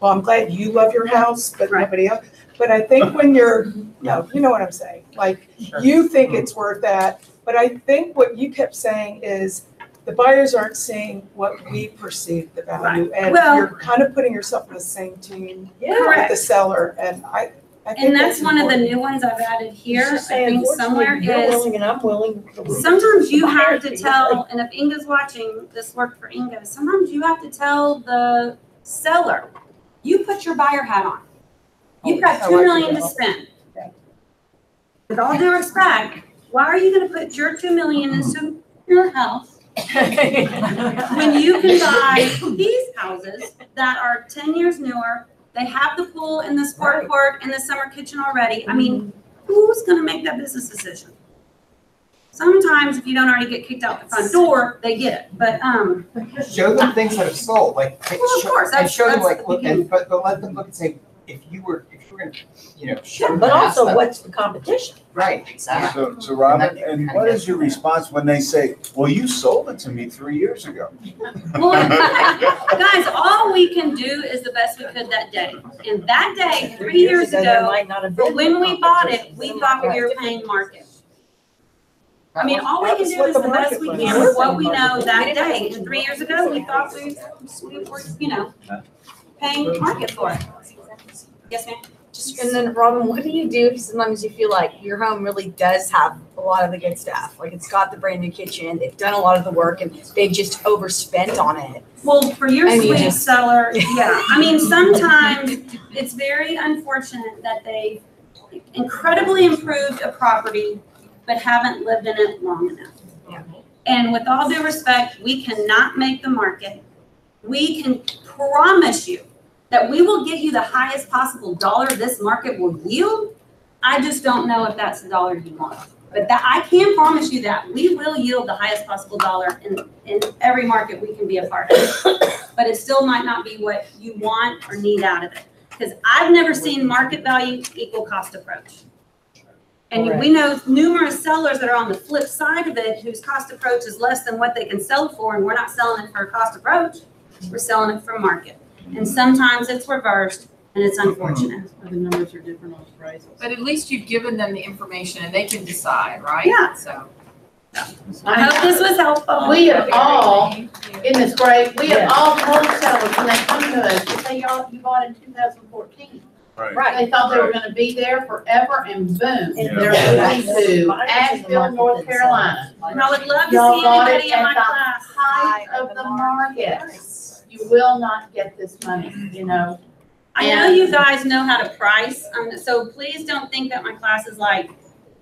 well, I'm glad you love your house, but nobody else. But I think when you're, no, you know what I'm saying. Like, you think it's worth that. But I think what you kept saying is the buyers aren't seeing what we perceive the value. And you're kind of putting yourself in the same team with the seller. And I think and that's one of the new ones I've added here. I think somewhere you're is, willing and I'm willing. sometimes you have to tell, and if Inga's watching, this worked for Inga, sometimes you have to tell the seller, you put your buyer hat on. You've got $2 million to spend. With all due respect, why are you gonna put your $2 million into your house when you can buy these houses that are 10 years newer? They have the pool and the sport court and the summer kitchen already. I mean, who's gonna make that business decision? Sometimes if you don't already get kicked out the front door, they get it, but, Show them things that have sold, like, Well, of course, and show them that's like, look, and, but let them look and say, if you were gonna, you know, show them. But also, that. what's the competition? Right, exactly. So Robin, and what is your response when they say, well, you sold it to me 3 years ago? well, guys, all we can do is the best we could that day. And that day, 3 years ago, when we bought it, we thought we were paying market. I mean, all we can do is the best we can with what we know that day. And 3 years ago, we thought we were, you know, paying market for it. Yes, ma'am? And then Robin, what do you do if sometimes you feel like your home really does have a lot of the good stuff? Like it's got the brand new kitchen, they've done a lot of the work and they've just overspent on it. Well, for your And you sweet just- seller, yeah. I mean, sometimes it's very unfortunate that they incredibly improved a property but haven't lived in it long enough. And with all due respect, we cannot make the market. We can promise you that we will get you the highest possible dollar this market will yield. I just don't know if that's the dollar you want. But that I can promise you that we will yield the highest possible dollar in every market we can be a part of. But it still might not be what you want or need out of it. Because I've never seen market value equal cost approach. And we know numerous sellers that are on the flip side of it whose cost approach is less than what they can sell it for, and we're not selling it for a cost approach. We're selling it for market. And sometimes it's reversed, and it's unfortunate. The numbers are different on appraisals. But at least you've given them the information and they can decide, right? Yeah. So. I hope this was helpful. We have all, isn't this great? We have all told sellers when they come to us, you say you bought in 2014. Right. They thought they were gonna be there forever and boom, Yeah. they're moving to Asheville, North Carolina. And I would love to Y'all see got anybody it in my at the class. height of the market. You will not get this money, you know. I know you guys know how to price, so please don't think that my class is like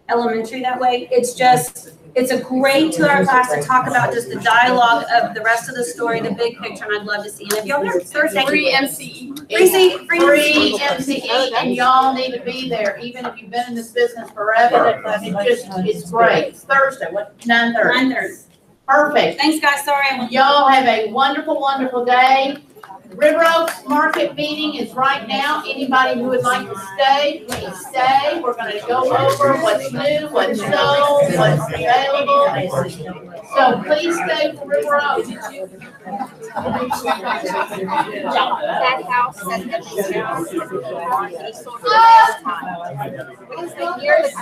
elementary that way. It's just, it's a great 2-hour class to talk about just the dialogue of the rest of the story, the big picture, and I'd love to see. And if y'all here Thursday. Free MCE. Free MCE, and y'all need to be there, even if you've been in this business forever. It's great. It's Thursday, what, 9:30? 9:30. Perfect. Thanks, guys. Sorry. Y'all have a wonderful, wonderful day. River Oaks Market meeting is right now. Anybody who would like to stay, please stay. We're gonna go over what's new, what's sold, what's available. So please stay for River Oaks. That house and the house. What is the year that's